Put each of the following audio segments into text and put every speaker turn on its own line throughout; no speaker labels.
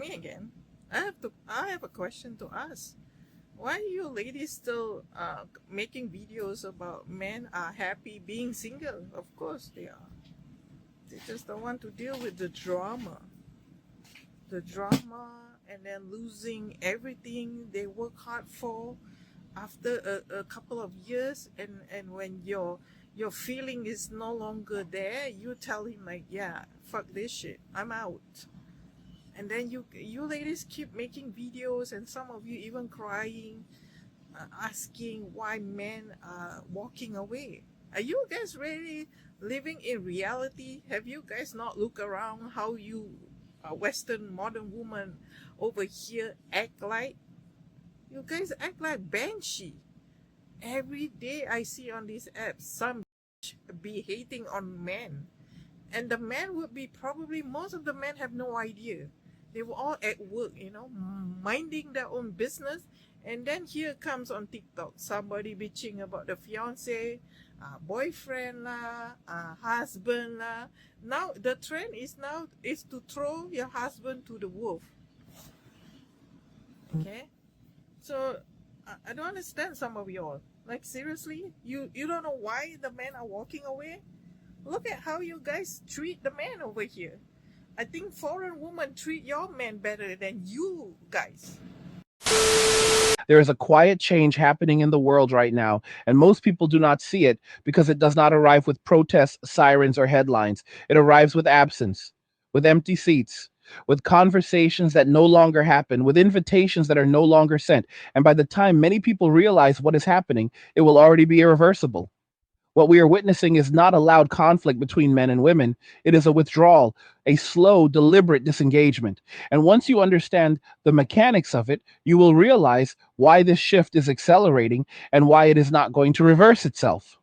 me again. I have a question to ask. Why are you ladies still making videos about men are happy being single? Of course they are. They just don't want to deal with the drama. The drama and then losing everything they work hard for after a couple of years, and when your feeling is no longer there, you tell him like, yeah, fuck this shit, I'm out. And then you ladies keep making videos, and some of you even crying, asking why men are walking away. Are you guys really living in reality? Have you guys not look around how you Western modern woman over here act like? You guys act like banshee. Every day I see on these apps some be hating on men, and the men would be probably, most of the men have no idea. They were all at work, minding their own business, and then here comes on TikTok somebody bitching about the fiance, boyfriend lah, husband lah. Now the trend is to throw your husband to the wolf. Okay, so I don't understand some of y'all. Like, seriously, you don't know why the men are walking away? Look at how you guys treat the men over here. I think foreign women treat your men better than you guys.
There is a quiet change happening in the world right now, and most people do not see it because it does not arrive with protests, sirens, or headlines. It arrives with absence, with empty seats, with conversations that no longer happen, with invitations that are no longer sent. And by the time many people realize what is happening, it will already be irreversible. What we are witnessing is not a loud conflict between men and women. It is a withdrawal, a slow, deliberate disengagement. And once you understand the mechanics of it, you will realize why this shift is accelerating and why it is not going to reverse itself.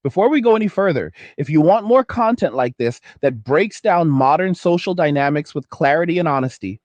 Before we go any further, if you want more content like this that breaks down modern social dynamics with clarity and honesty,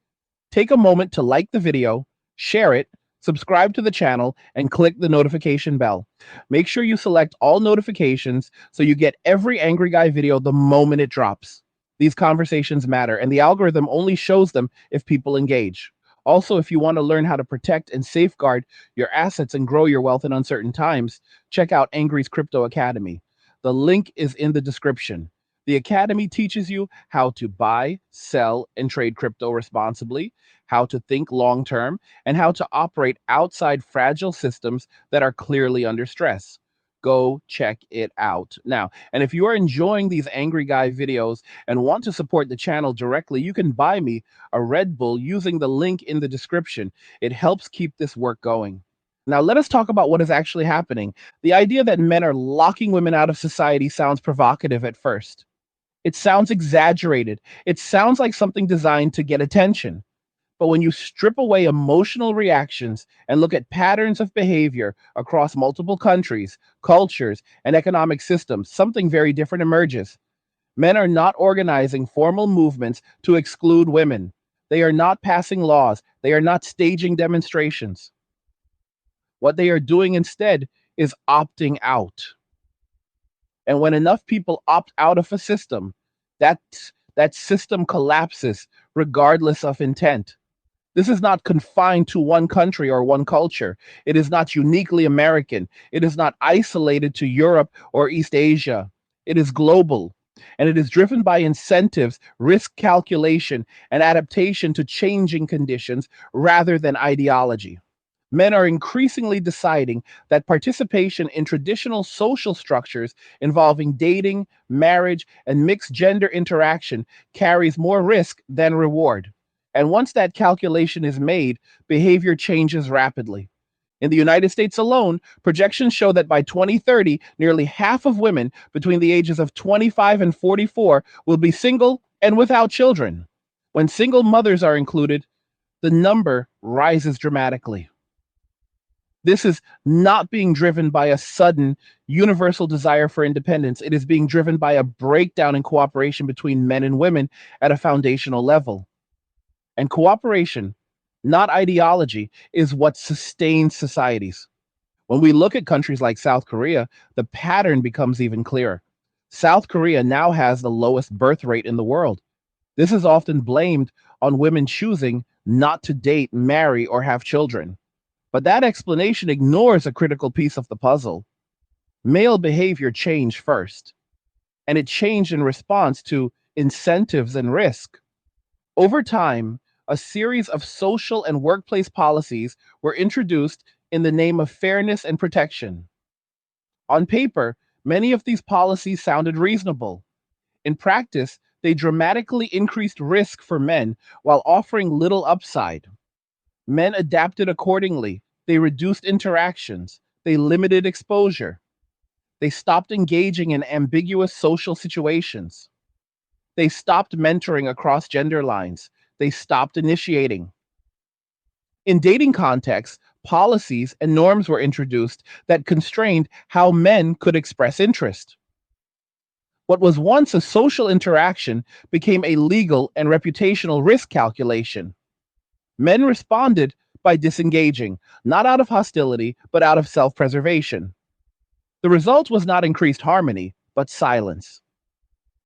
take a moment to like the video, share it, subscribe to the channel, and click the notification bell. Make sure you select all notifications so you get every Angry Guy video the moment it drops. These conversations matter, and the algorithm only shows them if people engage. Also, if you want to learn how to protect and safeguard your assets and grow your wealth in uncertain times, check out Angry's Crypto Academy. The link is in the description. The Academy teaches you how to buy, sell, and trade crypto responsibly, how to think long term, and how to operate outside fragile systems that are clearly under stress. Go check it out now. And if you are enjoying these Angry Guy videos and want to support the channel directly, you can buy me a Red Bull using the link in the description. It helps keep this work going. Now, let us talk about what is actually happening. The idea that men are locking women out of society sounds provocative at first. It sounds exaggerated. It sounds like something designed to get attention. But when you strip away emotional reactions and look at patterns of behavior across multiple countries, cultures, and economic systems, something very different emerges. Men are not organizing formal movements to exclude women. They are not passing laws. They are not staging demonstrations. What they are doing instead is opting out. And when enough people opt out of a system, that system collapses regardless of intent. This is not confined to one country or one culture. It is not uniquely American. It is not isolated to Europe or East Asia. It is global, and it is driven by incentives, risk calculation, and adaptation to changing conditions rather than ideology. Men are increasingly deciding that participation in traditional social structures involving dating, marriage, and mixed gender interaction carries more risk than reward. And once that calculation is made, behavior changes rapidly. In the United States alone, projections show that by 2030, nearly half of women between the ages of 25 and 44 will be single and without children. When single mothers are included, the number rises dramatically. This is not being driven by a sudden universal desire for independence. It is being driven by a breakdown in cooperation between men and women at a foundational level. And cooperation, not ideology, is what sustains societies. When we look at countries like South Korea, the pattern becomes even clearer. South Korea now has the lowest birth rate in the world. This is often blamed on women choosing not to date, marry, or have children. But that explanation ignores a critical piece of the puzzle. Male behavior changed first, and it changed in response to incentives and risk. Over time, a series of social and workplace policies were introduced in the name of fairness and protection. On paper, many of these policies sounded reasonable. In practice, they dramatically increased risk for men while offering little upside. Men adapted accordingly. They reduced interactions. They limited exposure. They stopped engaging in ambiguous social situations. They stopped mentoring across gender lines. They stopped initiating. In dating contexts, policies and norms were introduced that constrained how men could express interest. What was once a social interaction became a legal and reputational risk calculation. Men responded by disengaging, not out of hostility, but out of self preservation. The result was not increased harmony, but silence.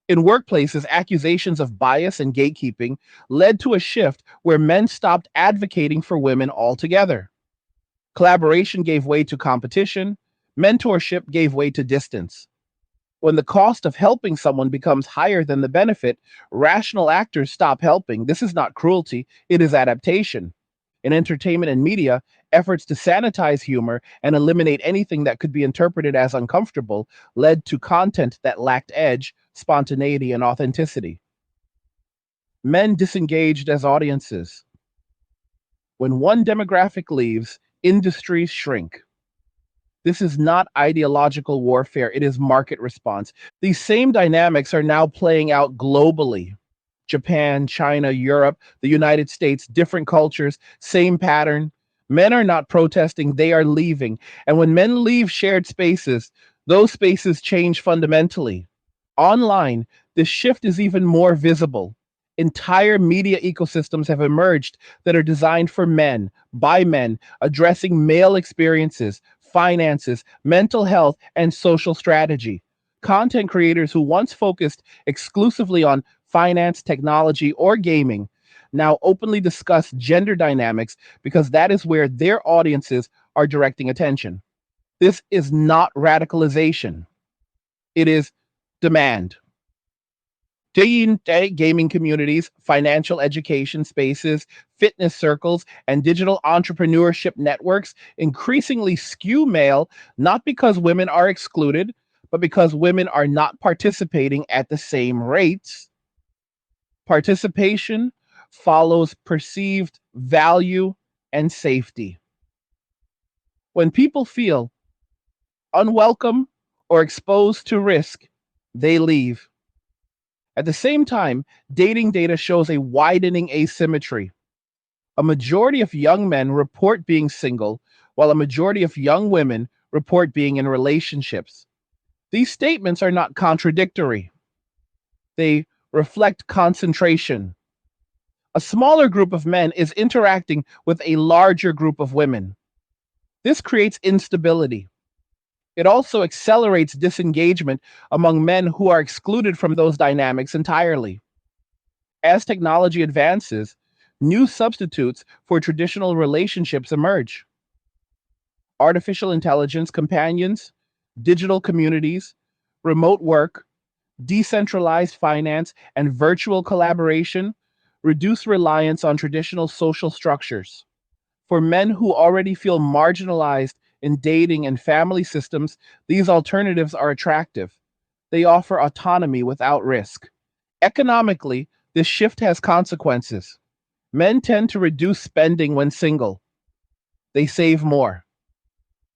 In workplaces, accusations of bias and gatekeeping led to a shift where men stopped advocating for women altogether. Collaboration gave way to competition, mentorship gave way to distance. When the cost of helping someone becomes higher than the benefit, rational actors stop helping. This is not cruelty, it is adaptation. In entertainment and media, efforts to sanitize humor and eliminate anything that could be interpreted as uncomfortable led to content that lacked edge, spontaneity, and authenticity. Men disengaged as audiences. When one demographic leaves, industries shrink. This is not ideological warfare, it is market response. These same dynamics are now playing out globally. Japan, China, Europe, the United States, different cultures, same pattern. Men are not protesting, they are leaving. And when men leave shared spaces, those spaces change fundamentally. Online, this shift is even more visible. Entire media ecosystems have emerged that are designed for men, by men, addressing male experiences, finances, mental health, and social strategy. Content creators who once focused exclusively on finance, technology, or gaming now openly discuss gender dynamics because that is where their audiences are directing attention. This is not radicalization, it is demand. Day in day gaming communities, financial education spaces, fitness circles, and digital entrepreneurship networks increasingly skew male, not because women are excluded, but because women are not participating at the same rates. Participation follows perceived value and safety. When people feel unwelcome or exposed to risk, they leave. At the same time, dating data shows a widening asymmetry. A majority of young men report being single, while a majority of young women report being in relationships. These statements are not contradictory, they reflect concentration. A smaller group of men is interacting with a larger group of women. This creates instability. It also accelerates disengagement among men who are excluded from those dynamics entirely. As technology advances, new substitutes for traditional relationships emerge. Artificial intelligence companions, digital communities, remote work, decentralized finance, and virtual collaboration reduce reliance on traditional social structures. For men who already feel marginalized in dating and family systems, these alternatives are attractive. They offer autonomy without risk. Economically, this shift has consequences. Men tend to reduce spending when single. They save more.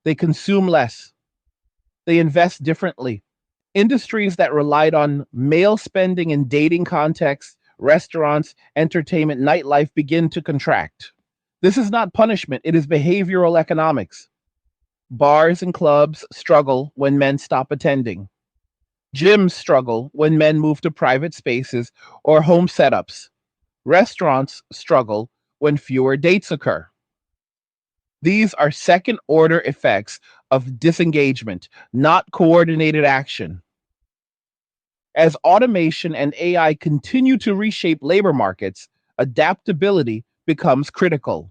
They consume less. They invest differently. Industries that relied on male spending in dating contexts, restaurants, entertainment, nightlife begin to contract. This is not punishment, it is behavioral economics. Bars and clubs struggle when men stop attending. Gyms struggle when men move to private spaces or home setups. Restaurants struggle when fewer dates occur. These are second order effects of disengagement, not coordinated action. As automation and AI continue to reshape labor markets, adaptability becomes critical.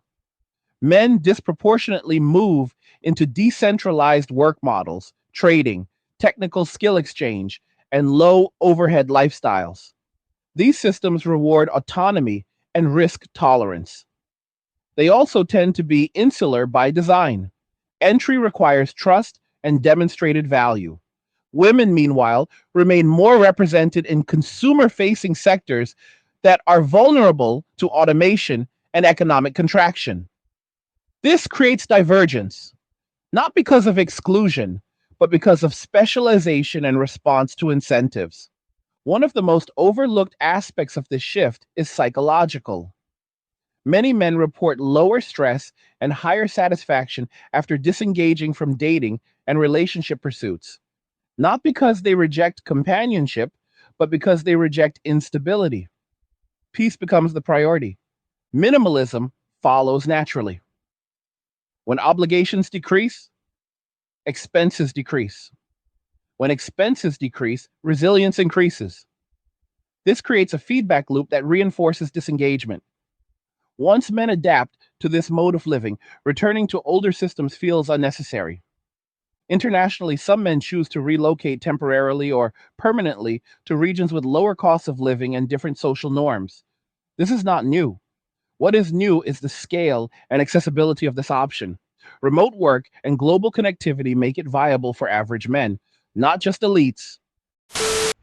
Men disproportionately move into decentralized work models, trading, technical skill exchange, and low overhead lifestyles. These systems reward autonomy and risk tolerance. They also tend to be insular by design. Entry requires trust and demonstrated value. Women, meanwhile, remain more represented in consumer facing sectors that are vulnerable to automation and economic contraction. This creates divergence, not because of exclusion, but because of specialization and response to incentives. One of the most overlooked aspects of this shift is psychological. Many men report lower stress and higher satisfaction after disengaging from dating and relationship pursuits, not because they reject companionship, but because they reject instability. Peace becomes the priority. Minimalism follows naturally. When obligations decrease, expenses decrease. When expenses decrease, resilience increases. This creates a feedback loop that reinforces disengagement. Once men adapt to this mode of living, returning to older systems feels unnecessary. Internationally, some men choose to relocate temporarily or permanently to regions with lower costs of living and different social norms. This is not new. What is new is the scale and accessibility of this option. Remote work and global connectivity make it viable for average men, not just elites.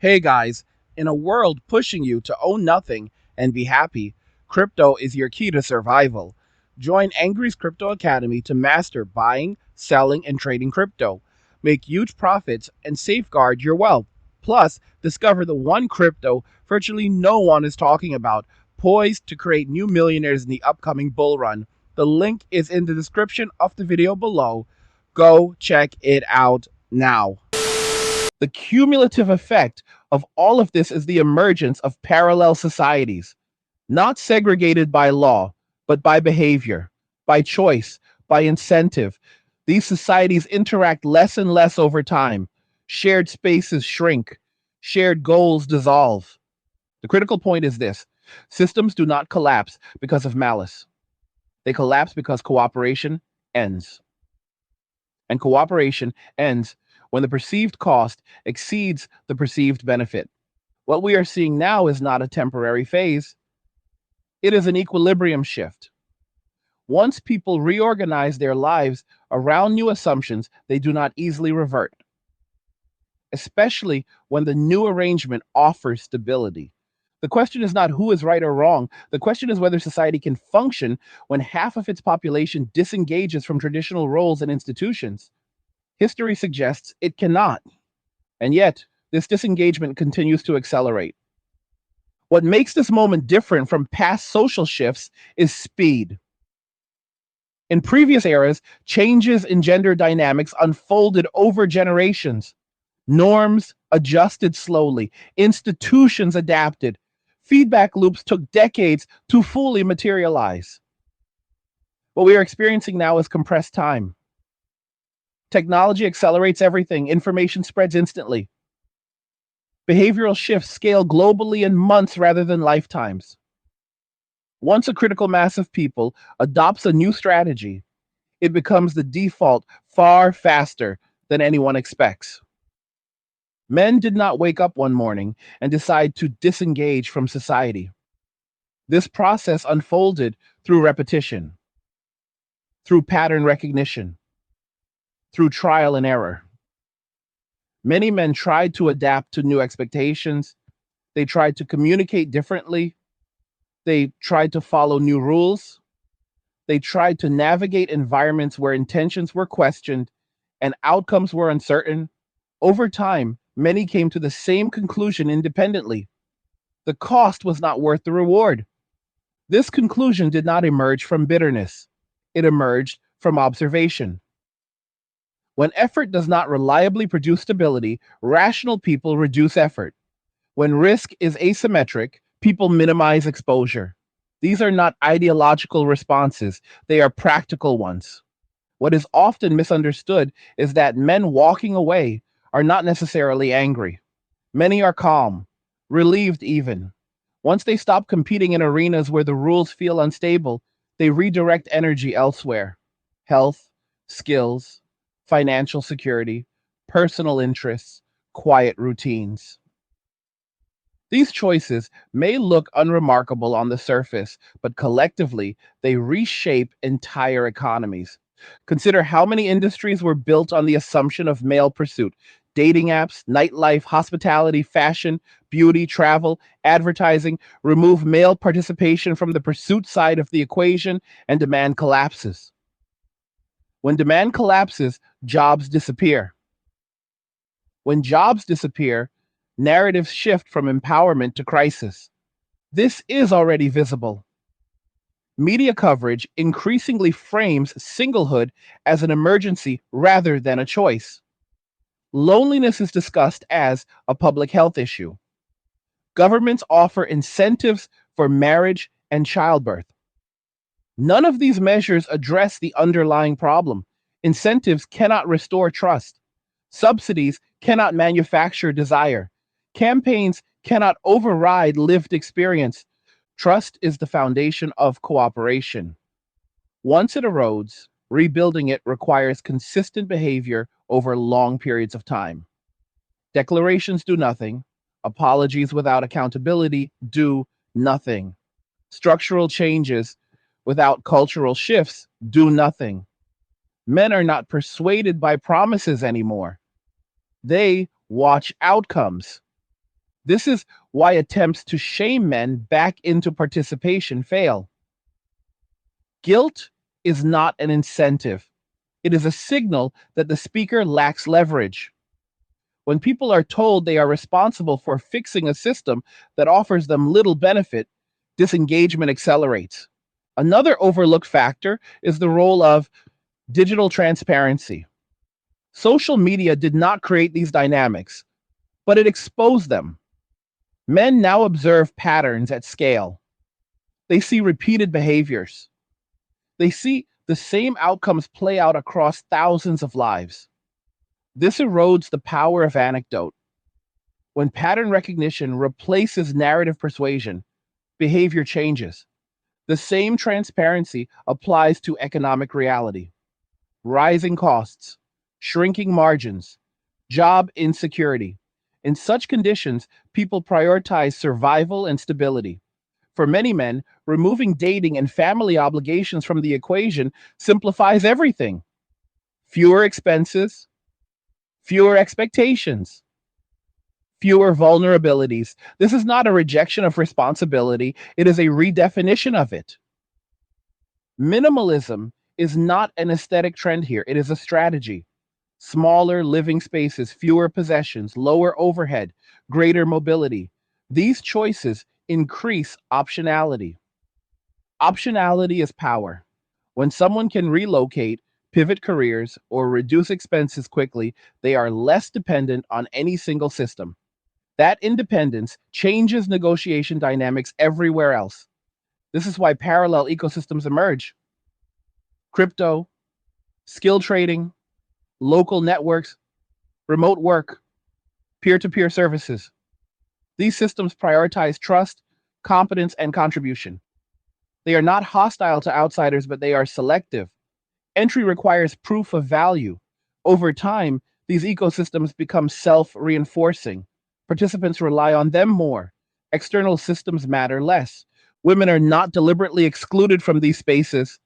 Hey guys, in a world pushing you to own nothing and be happy, crypto is your key to survival. Join Angry's Crypto Academy to master buying, selling, and trading crypto. Make huge profits and safeguard your wealth. Plus, discover the one crypto virtually no one is talking about, poised to create new millionaires in the upcoming bull run. The link is in the description of the video below. Go check it out now. The cumulative effect of all of this is the emergence of parallel societies, not segregated by law, but by behavior, by choice, by incentive. These societies interact less and less over time. Shared spaces shrink, shared goals dissolve. The critical point is this: systems do not collapse because of malice, they collapse because cooperation ends. And cooperation ends when the perceived cost exceeds the perceived benefit. What we are seeing now is not a temporary phase, it is an equilibrium shift. Once people reorganize their lives around new assumptions, they do not easily revert, especially when the new arrangement offers stability. The question is not who is right or wrong. The question is whether society can function when half of its population disengages from traditional roles and institutions. History suggests it cannot. And yet, this disengagement continues to accelerate. What makes this moment different from past social shifts is speed. In previous eras, changes in gender dynamics unfolded over generations. Norms adjusted slowly, institutions adapted, feedback loops took decades to fully materialize. What we are experiencing now is compressed time. Technology accelerates everything, information spreads instantly. Behavioral shifts scale globally in months rather than lifetimes. Once a critical mass of people adopts a new strategy, it becomes the default far faster than anyone expects. Men did not wake up one morning and decide to disengage from society. This process unfolded through repetition, through pattern recognition, through trial and error. Many men tried to adapt to new expectations. They tried to communicate differently. They tried to follow new rules. They tried to navigate environments where intentions were questioned and outcomes were uncertain. Over time, many came to the same conclusion independently: the cost was not worth the reward. This conclusion did not emerge from bitterness, it emerged from observation. When effort does not reliably produce stability, rational people reduce effort. When risk is asymmetric, people minimize exposure. These are not ideological responses, they are practical ones. What is often misunderstood is that men walking away are not necessarily angry. Many are calm, relieved even. Once they stop competing in arenas where the rules feel unstable, they redirect energy elsewhere. Health, skills, financial security, personal interests, quiet routines. These choices may look unremarkable on the surface, but collectively, they reshape entire economies. Consider how many industries were built on the assumption of male pursuit: dating apps, nightlife, hospitality, fashion, beauty, travel, advertising. Remove male participation from the pursuit side of the equation, and demand collapses. When demand collapses, jobs disappear. When jobs disappear, narratives shift from empowerment to crisis. This is already visible. Media coverage increasingly frames singlehood as an emergency rather than a choice. Loneliness is discussed as a public health issue. Governments offer incentives for marriage and childbirth. None of these measures address the underlying problem. Incentives cannot restore trust. Subsidies cannot manufacture desire. Campaigns cannot override lived experience. Trust is the foundation of cooperation. Once it erodes, rebuilding it requires consistent behavior over long periods of time. Declarations do nothing. Apologies without accountability do nothing. Structural changes without cultural shifts do nothing. Men are not persuaded by promises anymore. They watch outcomes. This is why attempts to shame men back into participation fail. Guilt is not an incentive. It is a signal that the speaker lacks leverage. When people are told they are responsible for fixing a system that offers them little benefit, disengagement accelerates. Another overlooked factor is the role of digital transparency. Social media did not create these dynamics, but it exposed them. Men now observe patterns at scale. They see repeated behaviors. They see the same outcomes play out across thousands of lives. This erodes the power of anecdote. When pattern recognition replaces narrative persuasion, behavior changes. The same transparency applies to economic reality: rising costs, shrinking margins, job insecurity. In such conditions, people prioritize survival and stability. For many men, removing dating and family obligations from the equation simplifies everything. Fewer expenses, fewer expectations, fewer vulnerabilities. This is not a rejection of responsibility, it is a redefinition of it. Minimalism is not an aesthetic trend here, it is a strategy. Smaller living spaces, fewer possessions, lower overhead, greater mobility. These choices increase optionality. Optionality is power. When someone can relocate, pivot careers, or reduce expenses quickly, they are less dependent on any single system. That independence changes negotiation dynamics everywhere else. This is why parallel ecosystems emerge: crypto, skill trading, local networks, remote work, peer to peer services. These systems prioritize trust, competence, and contribution. They are not hostile to outsiders, but they are selective. Entry requires proof of value. Over time, these ecosystems become self reinforcing. Participants rely on them more. External systems matter less. Women are not deliberately excluded from these spaces,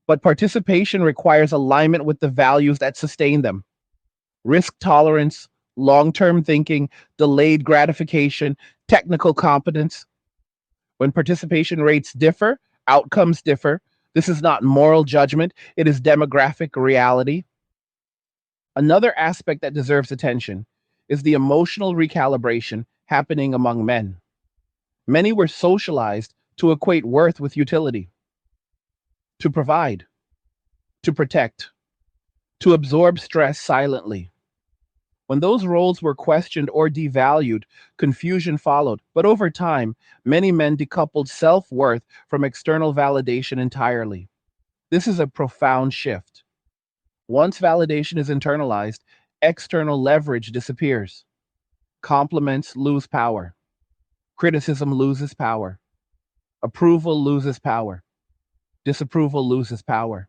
but participation requires alignment with the values that sustain them: risk tolerance, long term thinking, delayed gratification, technical competence. When participation rates differ, outcomes differ. This is not moral judgment, it is demographic reality. Another aspect that deserves attention is the emotional recalibration happening among men. Many were socialized to equate worth with utility, to provide, to protect, to absorb stress silently. When those roles were questioned or devalued, confusion followed. But over time, many men decoupled self worth from external validation entirely. This is a profound shift. Once validation is internalized, external leverage disappears. Compliments lose power. Criticism loses power. Approval loses power. Disapproval loses power.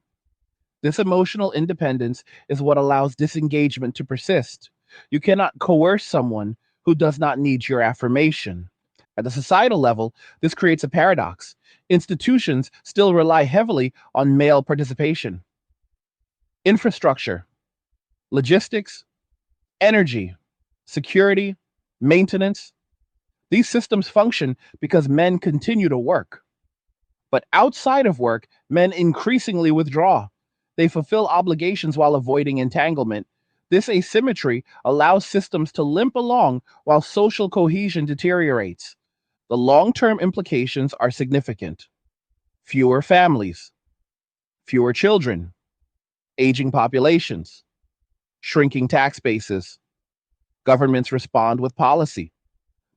This emotional independence is what allows disengagement to persist. You cannot coerce someone who does not need your affirmation. At the societal level, this creates a paradox. Institutions still rely heavily on male participation. Infrastructure, logistics, energy, security, maintenance, these systems function because men continue to work. But outside of work, men increasingly withdraw. They fulfill obligations while avoiding entanglement. This asymmetry allows systems to limp along while social cohesion deteriorates. The long term implications are significant: fewer families, fewer children, aging populations, shrinking tax bases. Governments respond with policy.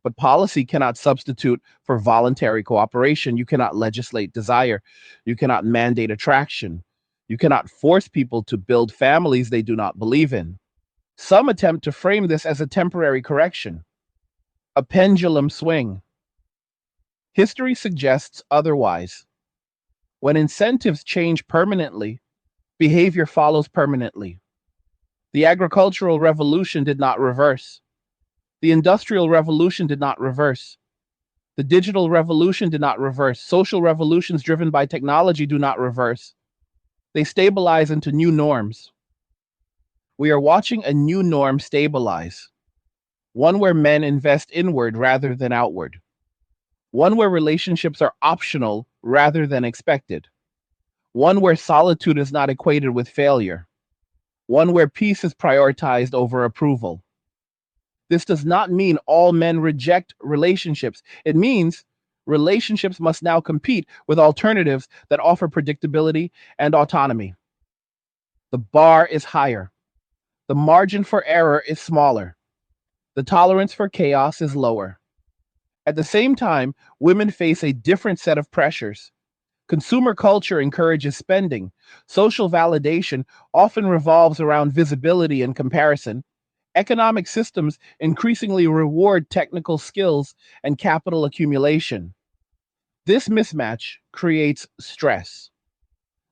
But policy cannot substitute for voluntary cooperation. You cannot legislate desire. You cannot mandate attraction. You cannot force people to build families they do not believe in. Some attempt to frame this as a temporary correction, a pendulum swing. History suggests otherwise. When incentives change permanently, behavior follows permanently. The agricultural revolution did not reverse. The industrial revolution did not reverse. The digital revolution did not reverse. Social revolutions driven by technology do not reverse. They stabilize into new norms. We are watching a new norm stabilize, one where men invest inward rather than outward, one where relationships are optional rather than expected, one where solitude is not equated with failure, one where peace is prioritized over approval. This does not mean all men reject relationships. It means relationships must now compete with alternatives that offer predictability and autonomy. The bar is higher. The margin for error is smaller. The tolerance for chaos is lower. At the same time, women face a different set of pressures. Consumer culture encourages spending. Social validation often revolves around visibility and comparison. Economic systems increasingly reward technical skills and capital accumulation. This mismatch creates stress.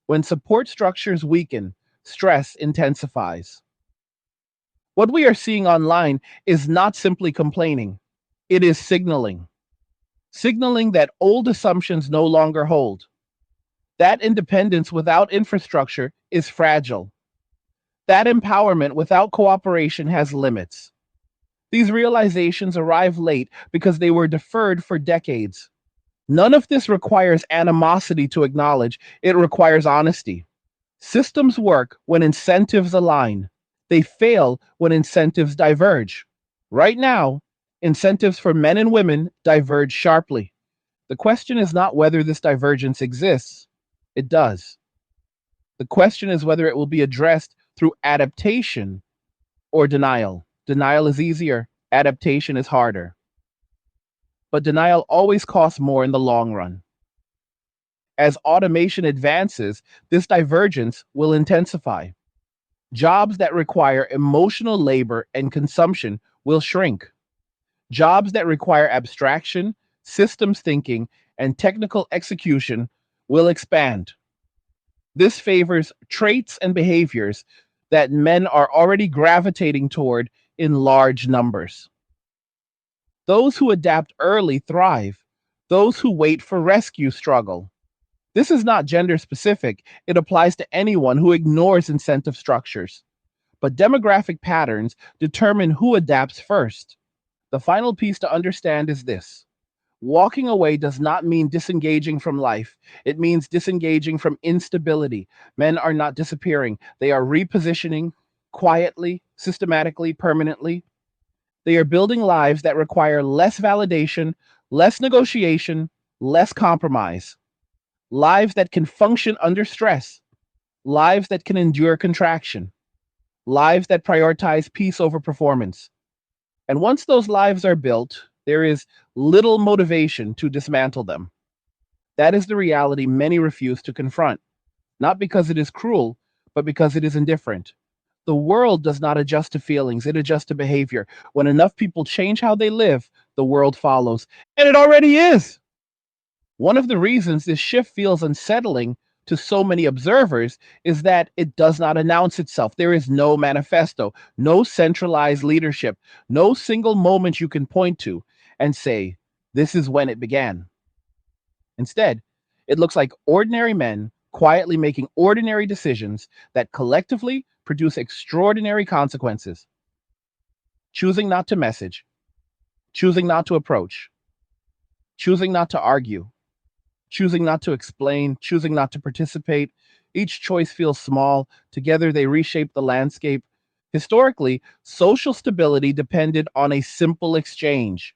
When support structures weaken, stress intensifies. What we are seeing online is not simply complaining, it is signaling. Signaling that old assumptions no longer hold. That independence without infrastructure is fragile. That empowerment without cooperation has limits. These realizations arrive late because they were deferred for decades. None of this requires animosity to acknowledge, it requires honesty. Systems work when incentives align. They fail when incentives diverge. Right now, incentives for men and women diverge sharply. The question is not whether this divergence exists. It does. The question is whether it will be addressed through adaptation or denial. Denial is easier, adaptation is harder. But denial always costs more in the long run. As automation advances, this divergence will intensify. Jobs that require emotional labor and consumption will shrink. Jobs that require abstraction, systems thinking, and technical execution will expand. This favors traits and behaviors that men are already gravitating toward in large numbers. Those who adapt early thrive. Those who wait for rescue struggle. This is not gender specific, it applies to anyone who ignores incentive structures. But demographic patterns determine who adapts first. The final piece to understand is this: walking away does not mean disengaging from life, it means disengaging from instability. Men are not disappearing, they are repositioning quietly, systematically, permanently. They are building lives that require less validation, less negotiation, less compromise. Lives that can function under stress, lives that can endure contraction, lives that prioritize peace over performance. And once those lives are built, there is little motivation to dismantle them. That is the reality many refuse to confront, not because it is cruel, but because it is indifferent. The world does not adjust to feelings, it adjusts to behavior. When enough people change how they live, the world follows. And it already is. One of the reasons this shift feels unsettling to so many observers is that it does not announce itself. There is no manifesto, no centralized leadership, no single moment you can point to and say, this is when it began. Instead, it looks like ordinary men quietly making ordinary decisions that collectively produce extraordinary consequences. Choosing not to message, choosing not to approach, choosing not to argue, choosing not to explain, choosing not to participate. Each choice feels small. Together, they reshape the landscape. Historically, social stability depended on a simple exchange.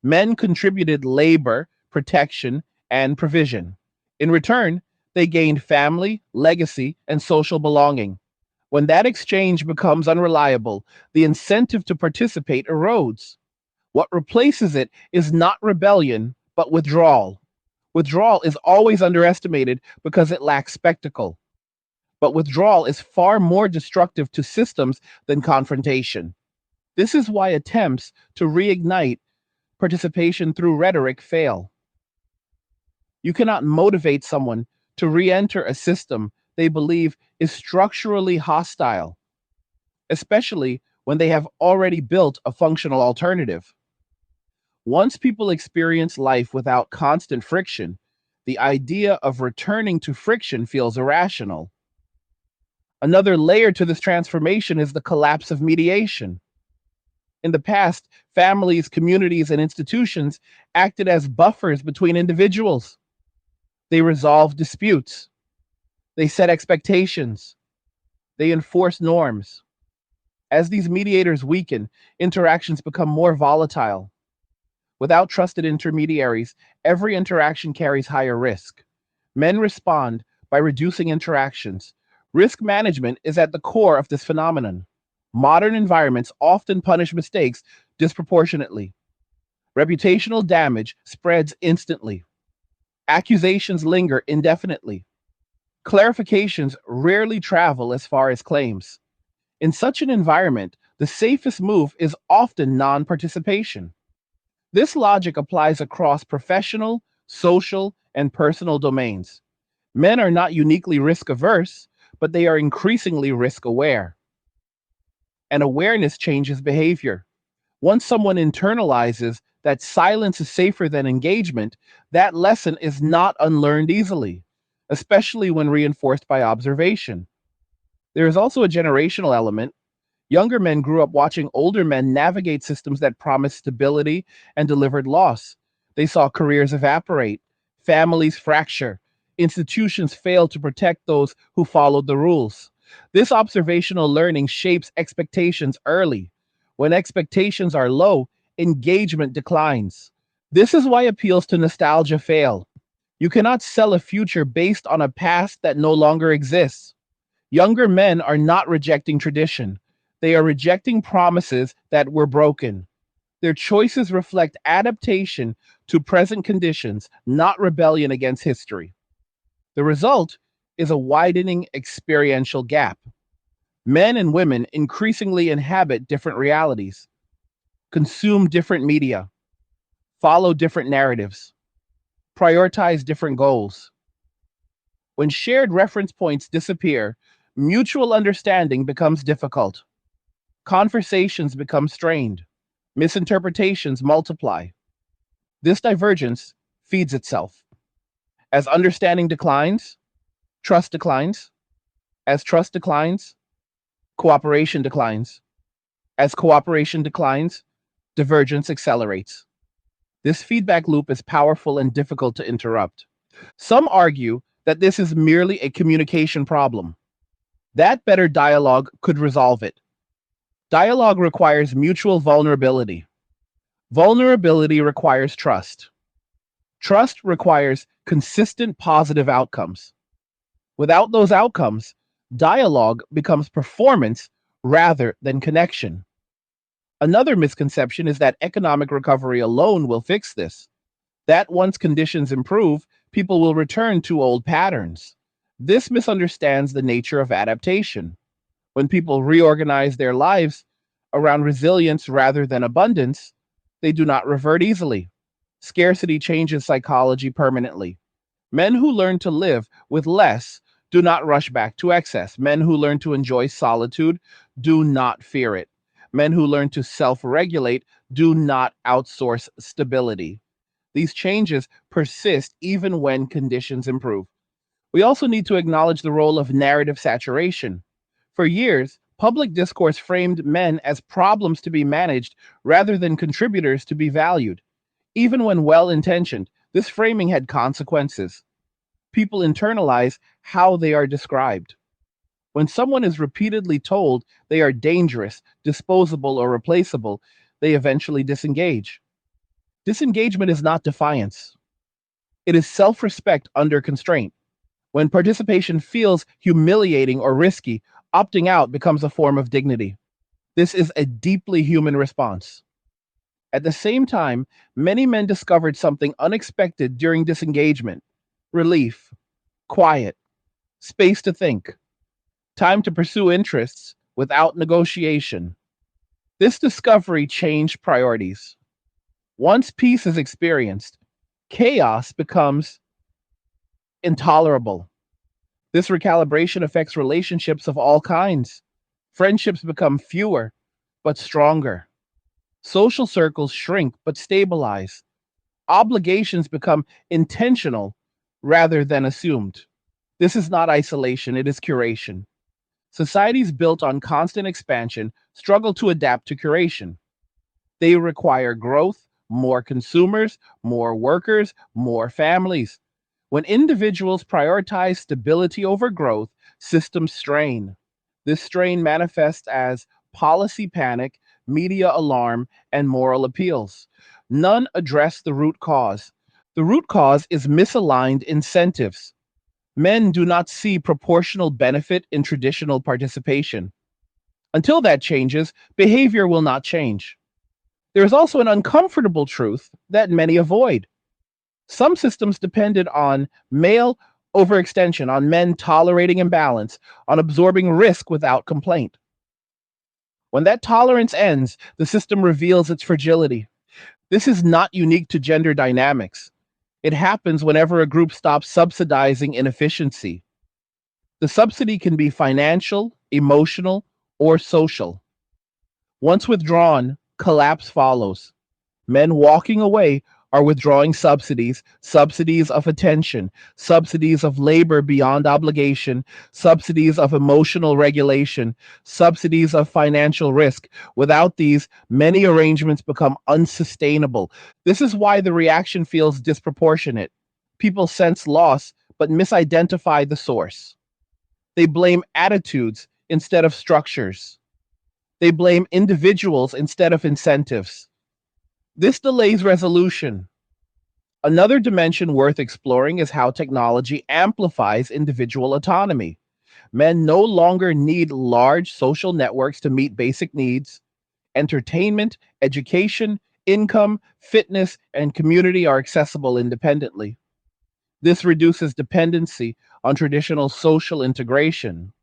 Men contributed labor, protection, and provision. In return, they gained family, legacy, and social belonging. When that exchange becomes unreliable, the incentive to participate erodes. What replaces it is not rebellion, but withdrawal. Withdrawal is always underestimated because it lacks spectacle. But withdrawal is far more destructive to systems than confrontation. This is why attempts to reignite participation through rhetoric fail. You cannot motivate someone to re enter a system they believe is structurally hostile, especially when they have already built a functional alternative. Once people experience life without constant friction, the idea of returning to friction feels irrational. Another layer to this transformation is the collapse of mediation. In the past, families, communities, and institutions acted as buffers between individuals. They resolved disputes, they set expectations, they enforced norms. As these mediators weaken, interactions become more volatile. Without trusted intermediaries, every interaction carries higher risk. Men respond by reducing interactions. Risk management is at the core of this phenomenon. Modern environments often punish mistakes disproportionately. Reputational damage spreads instantly. Accusations linger indefinitely. Clarifications rarely travel as far as claims. In such an environment, the safest move is often non participation. This logic applies across professional, social, and personal domains. Men are not uniquely risk averse, but they are increasingly risk aware. And awareness changes behavior. Once someone internalizes that silence is safer than engagement, that lesson is not unlearned easily, especially when reinforced by observation. There is also a generational element. Younger men grew up watching older men navigate systems that promised stability and delivered loss. They saw careers evaporate, families fracture, institutions fail to protect those who followed the rules. This observational learning shapes expectations early. When expectations are low, engagement declines. This is why appeals to nostalgia fail. You cannot sell a future based on a past that no longer exists. Younger men are not rejecting tradition. They are rejecting promises that were broken. Their choices reflect adaptation to present conditions, not rebellion against history. The result is a widening experiential gap. Men and women increasingly inhabit different realities, consume different media, follow different narratives, prioritize different goals. When shared reference points disappear, mutual understanding becomes difficult. Conversations become strained. Misinterpretations multiply. This divergence feeds itself. As understanding declines, trust declines. As trust declines, cooperation declines. As cooperation declines, divergence accelerates. This feedback loop is powerful and difficult to interrupt. Some argue that this is merely a communication problem, that better dialogue could resolve it. Dialogue requires mutual vulnerability. Vulnerability requires trust. Trust requires consistent positive outcomes. Without those outcomes, dialogue becomes performance rather than connection. Another misconception is that economic recovery alone will fix this, that once conditions improve, people will return to old patterns. This misunderstands the nature of adaptation. When people reorganize their lives around resilience rather than abundance, they do not revert easily. Scarcity changes psychology permanently. Men who learn to live with less do not rush back to excess. Men who learn to enjoy solitude do not fear it. Men who learn to self regulate do not outsource stability. These changes persist even when conditions improve. We also need to acknowledge the role of narrative saturation. For years, public discourse framed men as problems to be managed rather than contributors to be valued. Even when well intentioned, this framing had consequences. People internalize how they are described. When someone is repeatedly told they are dangerous, disposable, or replaceable, they eventually disengage. Disengagement is not defiance, it is self respect under constraint. When participation feels humiliating or risky, opting out becomes a form of dignity. This is a deeply human response. At the same time, many men discovered something unexpected during disengagement: relief, quiet, space to think, time to pursue interests without negotiation. This discovery changed priorities. Once peace is experienced, chaos becomes intolerable. This recalibration affects relationships of all kinds. Friendships become fewer, but stronger. Social circles shrink, but stabilize. Obligations become intentional rather than assumed. This is not isolation, it is curation. Societies built on constant expansion struggle to adapt to curation. They require growth, more consumers, more workers, more families. When individuals prioritize stability over growth, systems strain. This strain manifests as policy panic, media alarm, and moral appeals. None address the root cause. The root cause is misaligned incentives. Men do not see proportional benefit in traditional participation. Until that changes, behavior will not change. There is also an uncomfortable truth that many avoid. Some systems depended on male overextension, on men tolerating imbalance, on absorbing risk without complaint. When that tolerance ends, the system reveals its fragility. This is not unique to gender dynamics. It happens whenever a group stops subsidizing inefficiency. The subsidy can be financial, emotional, or social. Once withdrawn, collapse follows. Men walking away are withdrawing subsidies, subsidies of attention, subsidies of labor beyond obligation, subsidies of emotional regulation, subsidies of financial risk. Without these, many arrangements become unsustainable. This is why the reaction feels disproportionate. People sense loss, but misidentify the source. They blame attitudes instead of structures. They blame individuals instead of incentives. This delays resolution. Another dimension worth exploring is how technology amplifies individual autonomy. Men no longer need large social networks to meet basic needs. Entertainment, education, income, fitness, and community are accessible independently. This reduces dependency on traditional social integration.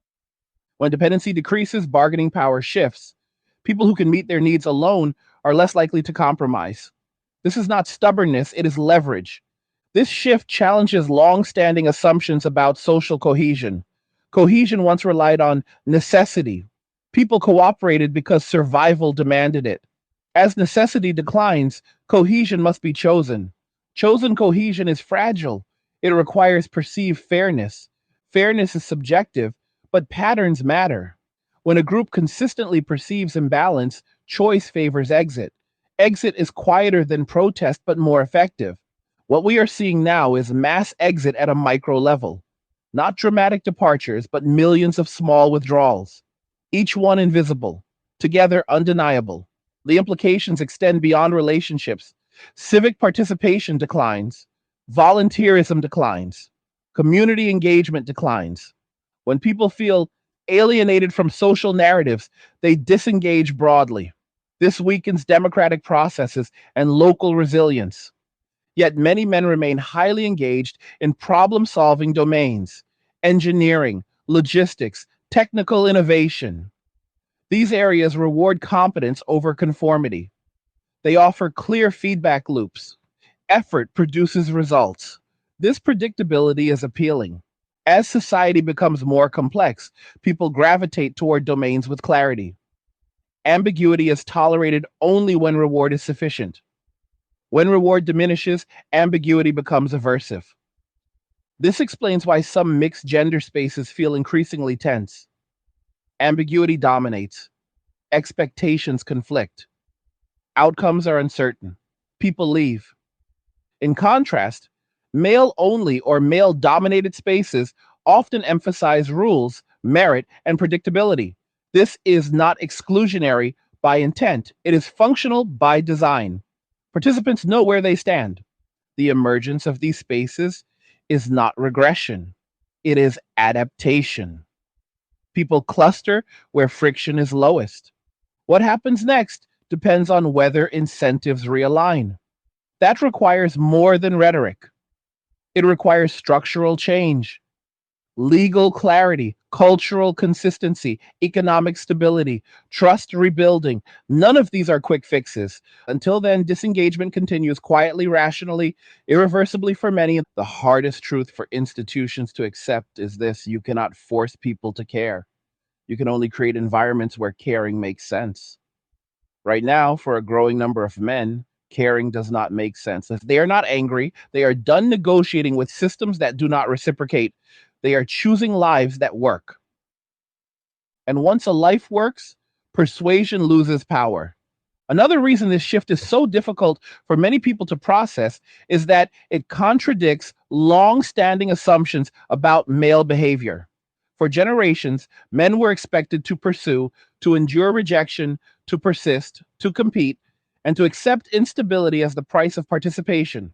When dependency decreases, bargaining power shifts. People who can meet their needs alone are less likely to compromise. This is not stubbornness, it is leverage. This shift challenges long-standing assumptions about social cohesion. Cohesion once relied on necessity. People cooperated because survival demanded it. As necessity declines, cohesion must be chosen. Chosen cohesion is fragile. It requires perceived fairness. Fairness is subjective, but patterns matter. When a group consistently perceives imbalance, choice favors exit. Exit is quieter than protest, but more effective. What we are seeing now is mass exit at a micro level. Not dramatic departures, but millions of small withdrawals. Each one invisible, together undeniable. The implications extend beyond relationships. Civic participation declines. Volunteerism declines. Community engagement declines. When people feel alienated from social narratives, they disengage broadly. This weakens democratic processes and local resilience. Yet many men remain highly engaged in problem solving domains: engineering, logistics, Technical innovation. These areas reward competence over conformity. They offer clear feedback loops. Effort produces results. This predictability is appealing. As society becomes more complex, people gravitate toward domains with clarity. Ambiguity is tolerated only when reward is sufficient. When reward diminishes, ambiguity becomes aversive. This explains why some mixed gender spaces feel increasingly tense. Ambiguity dominates. Expectations conflict. Outcomes are uncertain. People leave. In contrast, male only or male dominated spaces often emphasize rules, merit, and predictability. This is not exclusionary by intent, it is functional by design. Participants know where they stand. The emergence of these spaces is not regression, it is adaptation. People cluster where friction is lowest. What happens next depends on whether incentives realign. That requires more than rhetoric. It requires structural change, legal clarity, cultural consistency, economic stability, trust rebuilding. None of these are quick fixes. Until then, disengagement continues quietly, rationally, irreversibly for many. The hardest truth for institutions to accept is this: you cannot force people to care. You can only create environments where caring makes sense. Right now, for a growing number of men, caring does not make sense. If they are not angry, they are done negotiating with systems that do not reciprocate. They are choosing lives that work. And once a life works, persuasion loses power. Another reason this shift is so difficult for many people to process is that it contradicts long standing assumptions about male behavior. For generations, men were expected to pursue, to endure rejection, to persist, to compete, and to accept instability as the price of participation.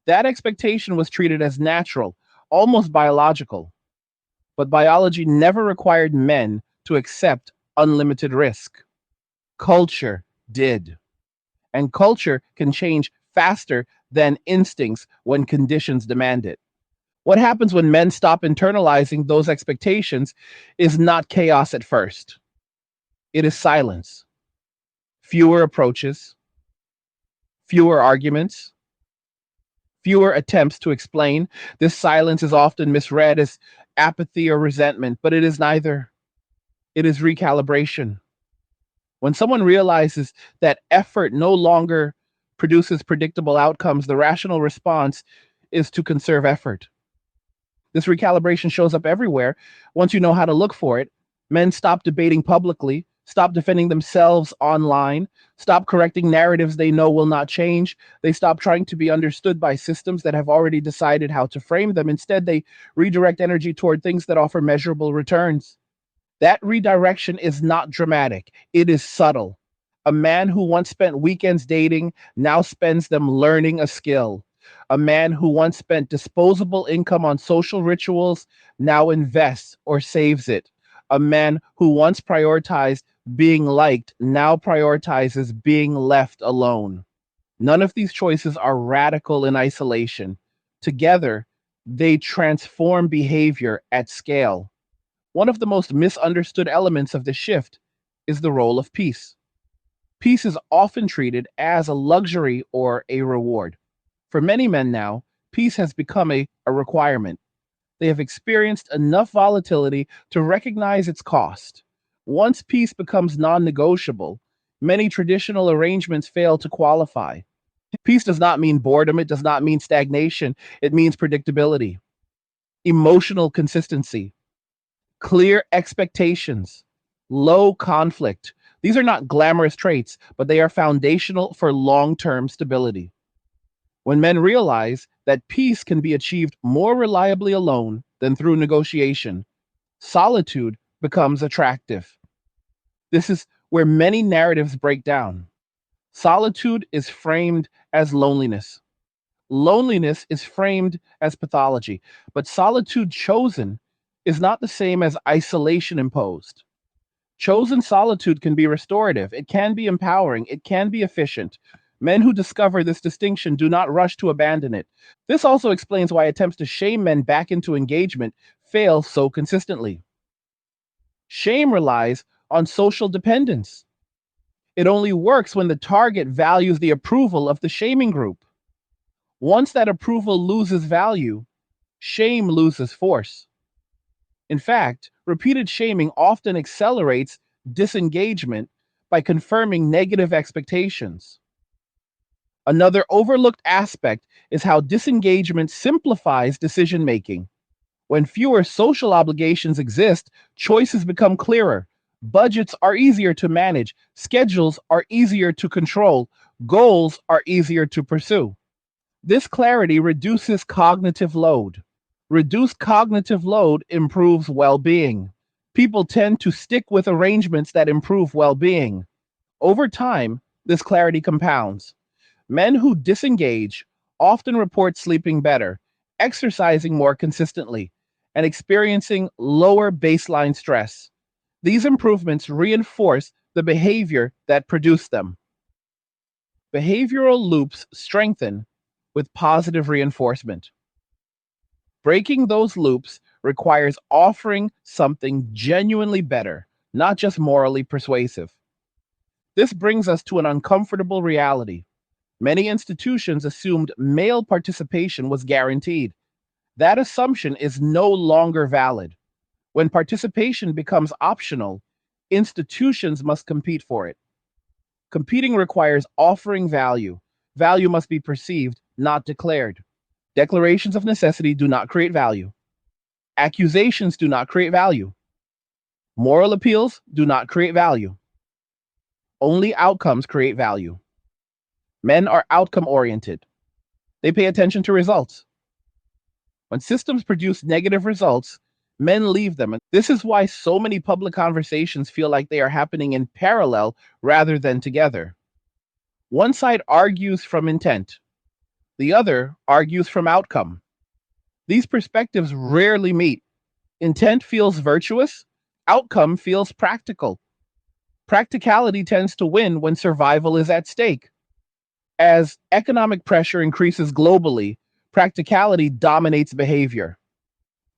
That expectation was treated as natural, almost biological. But biology never required men to accept unlimited risk. Culture did. And culture can change faster than instincts when conditions demand it. What happens when men stop internalizing those expectations is not chaos at first. It is silence. Fewer approaches, fewer arguments, fewer attempts to explain. This silence is often misread as apathy or resentment, but it is neither. It is recalibration. When someone realizes that effort no longer produces predictable outcomes, the rational response is to conserve effort. This recalibration shows up everywhere once you know how to look for it. Men stop debating publicly, stop defending themselves online, stop correcting narratives they know will not change. They stop trying to be understood by systems that have already decided how to frame them. Instead, they redirect energy toward things that offer measurable returns. That redirection is not dramatic, it is subtle. A man who once spent weekends dating now spends them learning a skill. A man who once spent disposable income on social rituals now invests or saves it. A man who once prioritized being liked now prioritizes being left alone. None of these choices are radical in isolation. Together, they transform behavior at scale. One of the most misunderstood elements of this shift is the role of peace. Peace is often treated as a luxury or a reward. For many men now, peace has become a requirement. They have experienced enough volatility to recognize its cost. Once peace becomes non negotiable, many traditional arrangements fail to qualify. Peace does not mean boredom, it does not mean stagnation, it means predictability, emotional consistency, clear expectations, low conflict. These are not glamorous traits, but they are foundational for long term stability. When men realize that peace can be achieved more reliably alone than through negotiation, solitude becomes attractive. This is where many narratives break down. Solitude is framed as loneliness. Loneliness is framed as pathology, but solitude chosen is not the same as isolation imposed. Chosen solitude can be restorative, it can be empowering, it can be efficient. Men who discover this distinction do not rush to abandon it. This also explains why attempts to shame men back into engagement fail so consistently. Shame relies on social dependence. It only works when the target values the approval of the shaming group. Once that approval loses value, shame loses force. In fact, repeated shaming often accelerates disengagement by confirming negative expectations. Another overlooked aspect is how disengagement simplifies decision making. When fewer social obligations exist, choices become clearer. Budgets are easier to manage, schedules are easier to control, goals are easier to pursue. This clarity reduces cognitive load. Reduced cognitive load improves well being. People tend to stick with arrangements that improve well being. Over time, this clarity compounds. Men who disengage often report sleeping better, exercising more consistently, and experiencing lower baseline stress. These improvements reinforce the behavior that produced them. Behavioral loops strengthen with positive reinforcement. Breaking those loops requires offering something genuinely better, not just morally persuasive. This brings us to an uncomfortable reality. Many institutions assumed male participation was guaranteed. That assumption is no longer valid. When participation becomes optional, institutions must compete for it. Competing requires offering value. Value must be perceived, not declared. Declarations of necessity do not create value. Accusations do not create value. Moral appeals do not create value. Only outcomes create value. Men are outcome oriented. They pay attention to results. When systems produce negative results, men leave them. And this is why so many public conversations feel like they are happening in parallel rather than together. One side argues from intent, the other argues from outcome. These perspectives rarely meet. Intent feels virtuous, outcome feels practical. Practicality tends to win when survival is at stake. As economic pressure increases globally, practicality dominates behavior.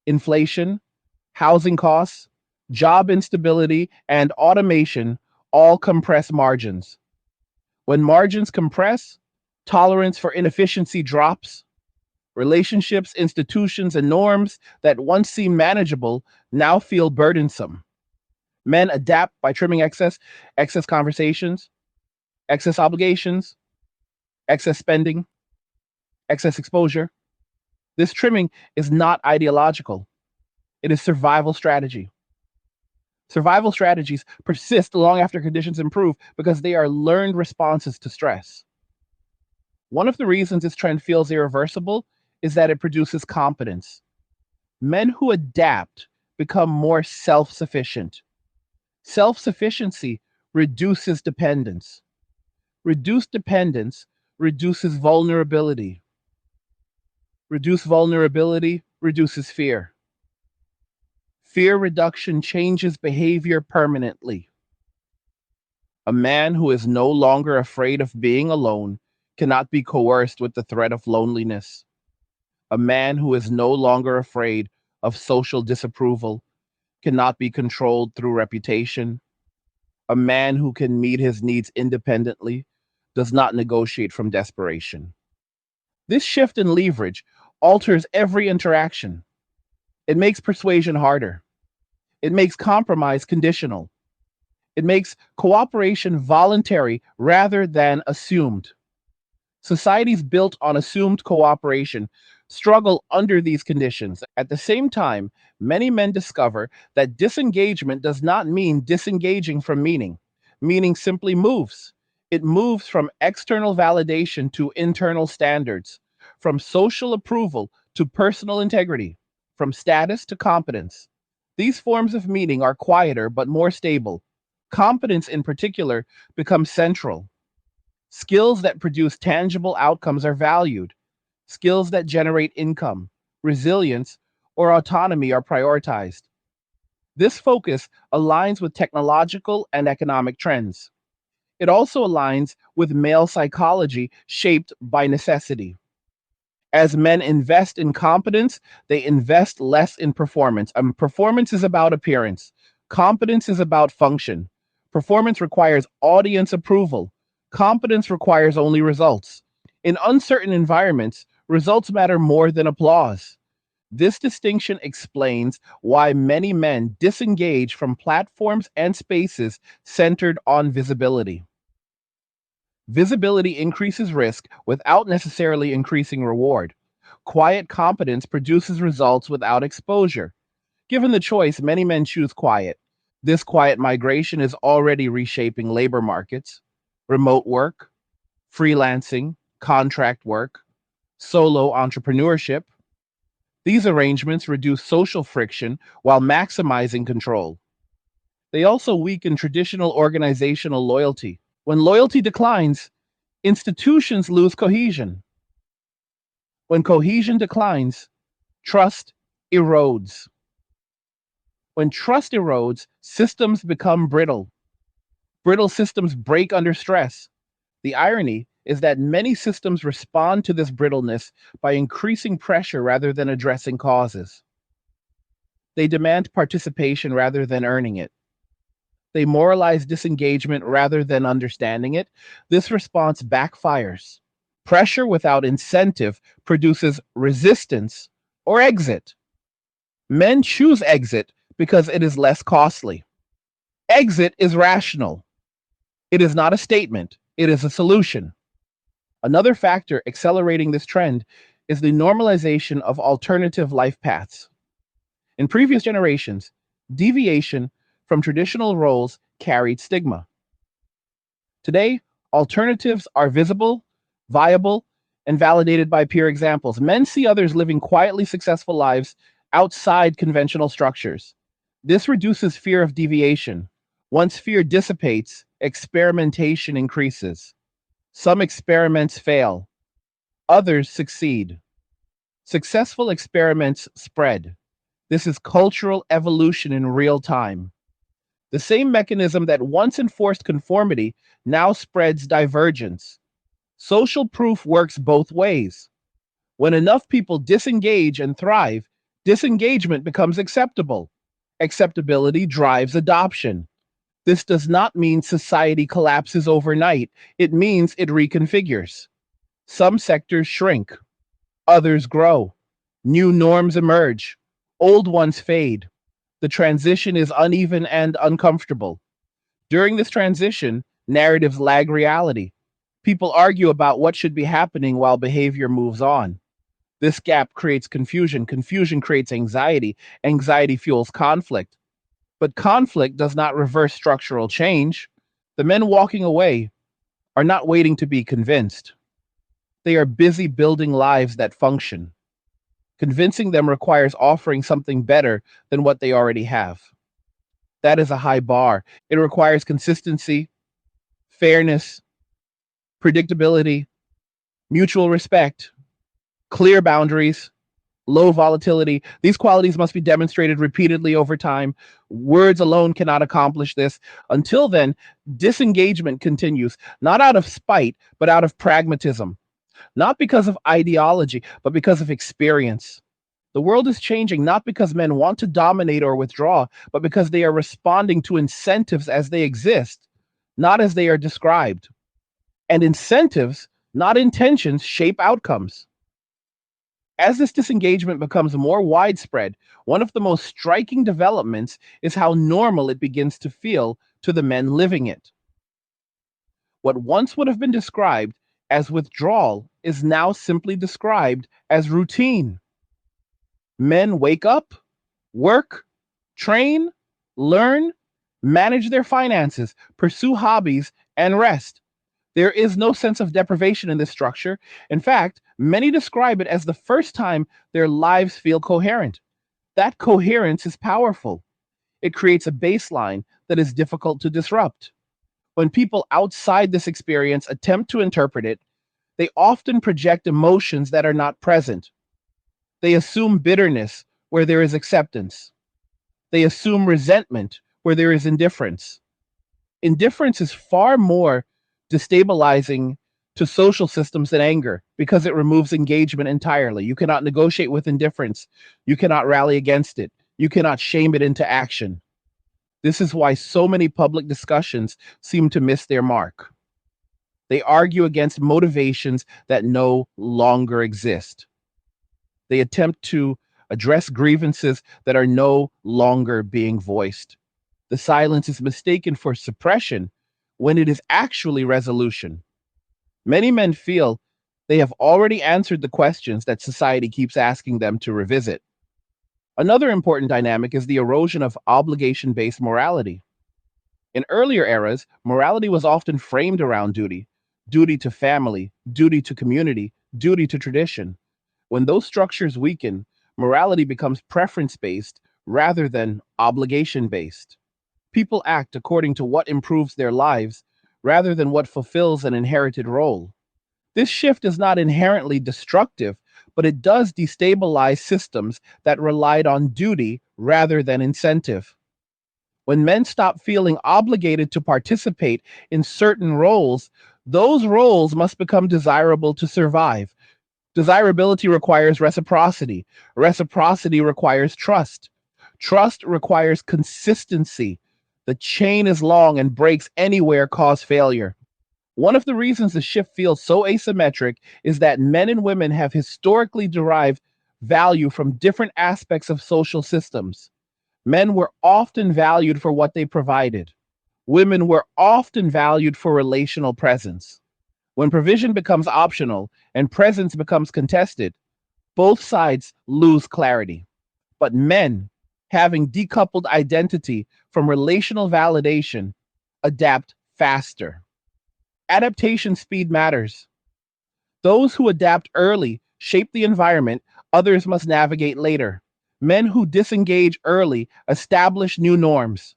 Inflation, housing costs, job instability, and automation all compress margins. When margins compress, tolerance for inefficiency drops. Relationships, institutions, and norms that once seemed manageable now feel burdensome. Men adapt by trimming excess conversations, excess obligations, excess spending, excess exposure. This trimming is not ideological, it is survival strategy. Survival strategies persist long after conditions improve because they are learned responses to stress. One of the reasons this trend feels irreversible is that it produces competence. Men who adapt become more self sufficient. Self sufficiency reduces dependence. Reduced dependence reduces vulnerability. Reduced vulnerability reduces fear. Fear reduction changes behavior permanently. A man who is no longer afraid of being alone cannot be coerced with the threat of loneliness. A man who is no longer afraid of social disapproval cannot be controlled through reputation. A man who can meet his needs independently does not negotiate from desperation. This shift in leverage alters every interaction. It makes persuasion harder. It makes compromise conditional. It makes cooperation voluntary rather than assumed. Societies built on assumed cooperation struggle under these conditions. At the same time, many men discover that disengagement does not mean disengaging from meaning. Meaning simply moves. It moves from external validation to internal standards, from social approval to personal integrity, from status to competence. These forms of meaning are quieter but more stable. Competence, in particular, becomes central. Skills that produce tangible outcomes are valued. Skills that generate income, resilience, or autonomy are prioritized. This focus aligns with technological and economic trends. It also aligns with male psychology shaped by necessity. As men invest in competence, they invest less in performance. Performance is about appearance. Competence is about function. Performance requires audience approval. Competence requires only results. In uncertain environments, results matter more than applause. This distinction explains why many men disengage from platforms and spaces centered on visibility. Visibility increases risk without necessarily increasing reward. Quiet competence produces results without exposure. Given the choice, many men choose quiet. This quiet migration is already reshaping labor markets, remote work, freelancing, contract work, solo entrepreneurship. These arrangements reduce social friction while maximizing control. They also weaken traditional organizational loyalty. When loyalty declines, institutions lose cohesion. When cohesion declines, trust erodes. When trust erodes, systems become brittle. Brittle systems break under stress. The irony is that many systems respond to this brittleness by increasing pressure rather than addressing causes. They demand participation rather than earning it. They moralize disengagement rather than understanding it. This response backfires. Pressure without incentive produces resistance or exit. Men choose exit because it is less costly. Exit is rational. It is not a statement, it is a solution. Another factor accelerating this trend is the normalization of alternative life paths. In previous generations, deviation from traditional roles carried stigma. Today, alternatives are visible, viable, and validated by peer examples. Men see others living quietly successful lives outside conventional structures. This reduces fear of deviation. Once fear dissipates, experimentation increases. Some experiments fail, others succeed. Successful experiments spread. This is cultural evolution in real time. The same mechanism that once enforced conformity now spreads divergence. Social proof works both ways. When enough people disengage and thrive, disengagement becomes acceptable. Acceptability drives adoption. This does not mean society collapses overnight. It means it reconfigures. Some sectors shrink, others grow. New norms emerge, old ones fade. The transition is uneven and uncomfortable. During this transition, narratives lag reality. People argue about what should be happening while behavior moves on. This gap creates confusion. Confusion creates anxiety. Anxiety fuels conflict. But conflict does not reverse structural change. The men walking away are not waiting to be convinced. They are busy building lives that function. Convincing them requires offering something better than what they already have. That is a high bar. It requires consistency, fairness, predictability, mutual respect, clear boundaries, low volatility. These qualities must be demonstrated repeatedly over time. Words alone cannot accomplish this. Until then, disengagement continues, not out of spite, but out of pragmatism, not because of ideology, but because of experience. The world is changing not because men want to dominate or withdraw, but because they are responding to incentives as they exist, not as they are described. And incentives, not intentions, shape outcomes. As this disengagement becomes more widespread, one of the most striking developments is how normal it begins to feel to the men living it. What once would have been described as withdrawal is now simply described as routine. Men wake up, work, train, learn, manage their finances, pursue hobbies, and rest. There is no sense of deprivation in this structure. In fact, many describe it as the first time their lives feel coherent. That coherence is powerful. It creates a baseline that is difficult to disrupt. When people outside this experience attempt to interpret it, they often project emotions that are not present. They assume bitterness where there is acceptance. They assume resentment where there is indifference. Indifference is far more destabilizing to social systems than anger because it removes engagement entirely. You cannot negotiate with indifference. You cannot rally against it. You cannot shame it into action. This is why so many public discussions seem to miss their mark. They argue against motivations that no longer exist. They attempt to address grievances that are no longer being voiced. The silence is mistaken for suppression when it is actually resolution. Many men feel they have already answered the questions that society keeps asking them to revisit. Another important dynamic is the erosion of obligation based morality. In earlier eras, morality was often framed around duty: duty to family, duty to community, duty to tradition. When those structures weaken, morality becomes preference based rather than obligation based. People act according to what improves their lives rather than what fulfills an inherited role. This shift is not inherently destructive, but it does destabilize systems that relied on duty rather than incentive. When men stop feeling obligated to participate in certain roles, those roles must become desirable to survive. Desirability requires reciprocity. Reciprocity requires trust. Trust requires consistency. The chain is long and breaks anywhere cause failure. One of the reasons the shift feels so asymmetric is that men and women have historically derived value from different aspects of social systems. Men were often valued for what they provided. Women were often valued for relational presence. When provision becomes optional and presence becomes contested, both sides lose clarity. But men, having decoupled identity from relational validation, adapt faster. Adaptation speed matters. Those who adapt early shape the environment others must navigate later. Men who disengage early establish new norms.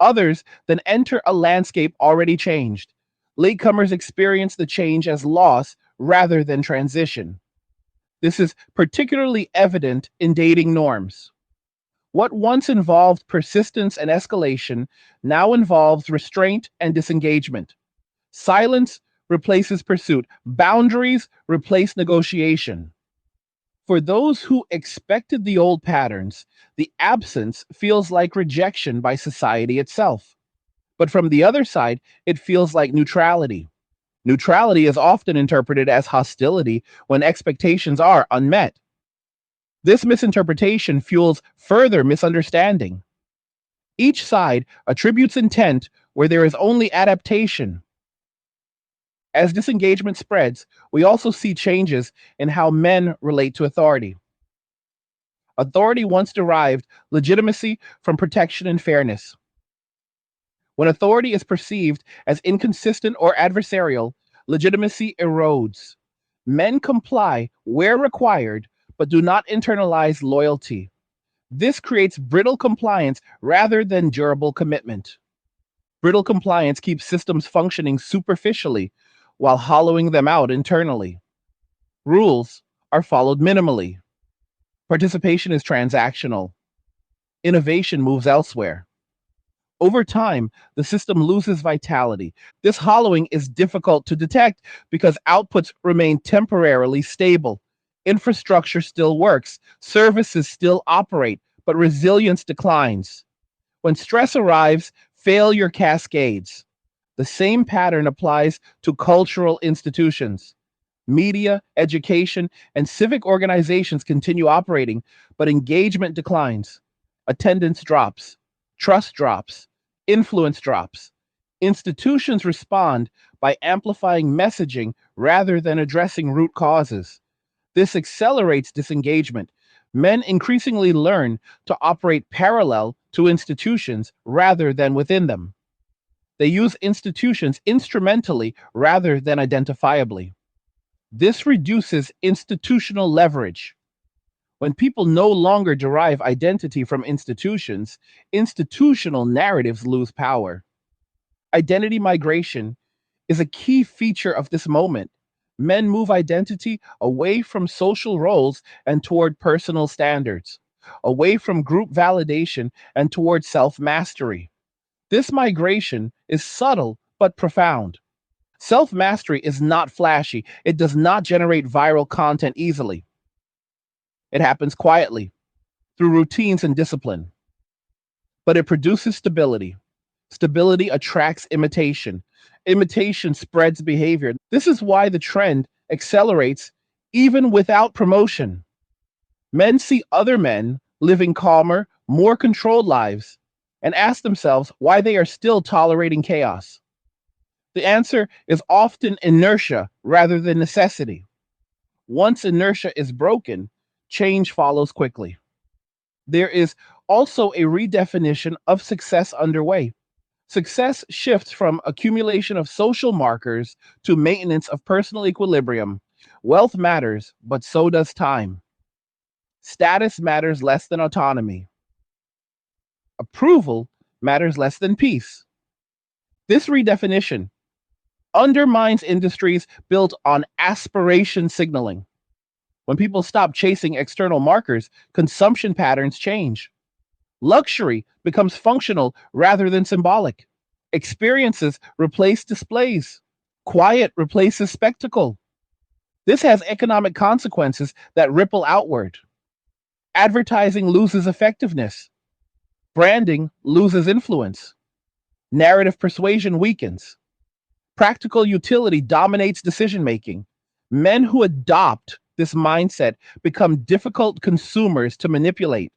Others then enter a landscape already changed. Latecomers experience the change as loss rather than transition. This is particularly evident in dating norms. What once involved persistence and escalation now involves restraint and disengagement. Silence replaces pursuit. Boundaries replace negotiation. For those who expected the old patterns, the absence feels like rejection by society itself. But from the other side, it feels like neutrality. Neutrality is often interpreted as hostility when expectations are unmet. This misinterpretation fuels further misunderstanding. Each side attributes intent where there is only adaptation. As disengagement spreads, we also see changes in how men relate to authority. Authority once derived legitimacy from protection and fairness. When authority is perceived as inconsistent or adversarial, legitimacy erodes. Men comply where required, but do not internalize loyalty. This creates brittle compliance rather than durable commitment. Brittle compliance keeps systems functioning superficially while hollowing them out internally. Rules are followed minimally. Participation is transactional. Innovation moves elsewhere. Over time, the system loses vitality. This hollowing is difficult to detect because outputs remain temporarily stable. Infrastructure still works, services still operate, but resilience declines. When stress arrives, failure cascades. The same pattern applies to cultural institutions. Media, education, and civic organizations continue operating, but engagement declines. Attendance drops, trust drops, influence drops. Institutions respond by amplifying messaging rather than addressing root causes. This accelerates disengagement. Men increasingly learn to operate parallel to institutions rather than within them. They use institutions instrumentally rather than identifiably. This reduces institutional leverage. When people no longer derive identity from institutions, institutional narratives lose power. Identity migration is a key feature of this moment. Men move identity away from social roles and toward personal standards, away from group validation and toward self mastery. This migration is subtle but profound. Self mastery is not flashy, it does not generate viral content easily. It happens quietly through routines and discipline. but it produces stability. Stability attracts imitation. Imitation spreads behavior. This is why the trend accelerates even without promotion. Men see other men living calmer, more controlled lives and ask themselves why they are still tolerating chaos. The answer is often inertia rather than necessity. Once inertia is broken, change follows quickly. There is also a redefinition of success underway. Success shifts from accumulation of social markers to maintenance of personal equilibrium. Wealth matters, but so does time. Status matters less than autonomy. Approval matters less than peace. This redefinition undermines industries built on aspiration signaling. When people stop chasing external markers, consumption patterns change. Luxury becomes functional rather than symbolic. Experiences replace displays. Quiet replaces spectacle. This has economic consequences that ripple outward. Advertising loses effectiveness. Branding loses influence. Narrative persuasion weakens. Practical utility dominates decision making. Men who adopt this mindset become difficult consumers to manipulate.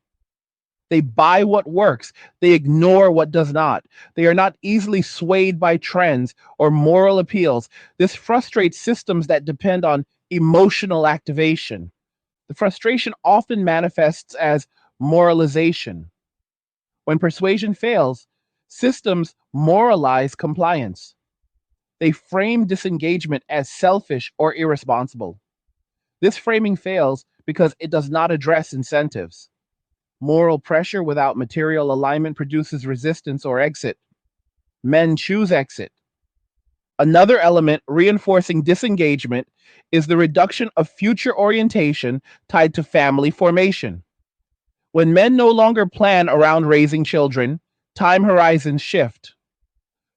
They buy what works, they ignore what does not. They are not easily swayed by trends or moral appeals. This frustrates systems that depend on emotional activation. The frustration often manifests as moralization. When persuasion fails, systems moralize compliance. They frame disengagement as selfish or irresponsible. This framing fails because it does not address incentives. Moral pressure without material alignment produces resistance or exit. Men choose exit. Another element reinforcing disengagement is the reduction of future orientation tied to family formation. When men no longer plan around raising children, time horizons shift.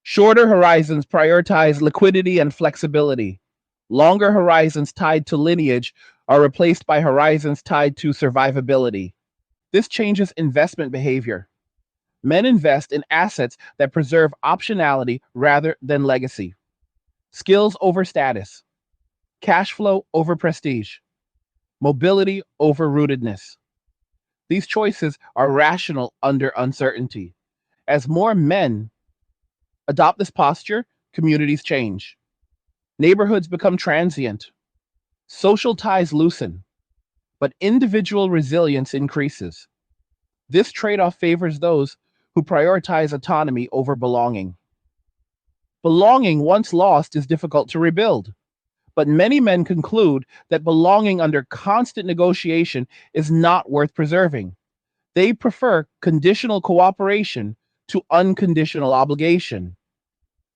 Shorter horizons prioritize liquidity and flexibility. Longer horizons tied to lineage are replaced by horizons tied to survivability. This changes investment behavior. Men invest in assets that preserve optionality rather than legacy. Skills over status, cash flow over prestige, mobility over rootedness. These choices are rational under uncertainty. As more men adopt this posture, communities change. Neighborhoods become transient. Social ties loosen, but individual resilience increases. This trade off favors those who prioritize autonomy over belonging. Belonging, once lost, is difficult to rebuild, but many men conclude that belonging under constant negotiation is not worth preserving. They prefer conditional cooperation to unconditional obligation.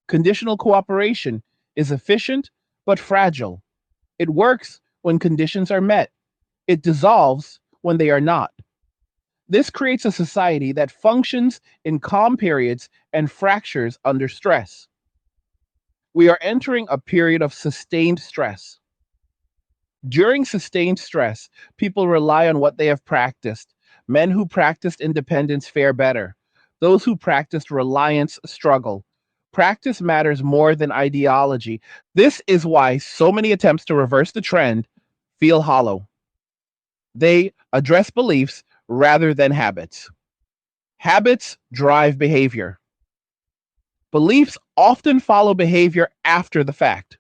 Conditional cooperation is efficient but fragile. It works when conditions are met. It dissolves when they are not. This creates a society that functions in calm periods and fractures under stress. We are entering a period of sustained stress. During sustained stress, people rely on what they have practiced. Men who practiced independence fare better. Those who practiced reliance struggle. Practice matters more than ideology. This is why so many attempts to reverse the trend feel hollow. They address beliefs rather than habits. Habits drive behavior. Beliefs often follow behavior after the fact.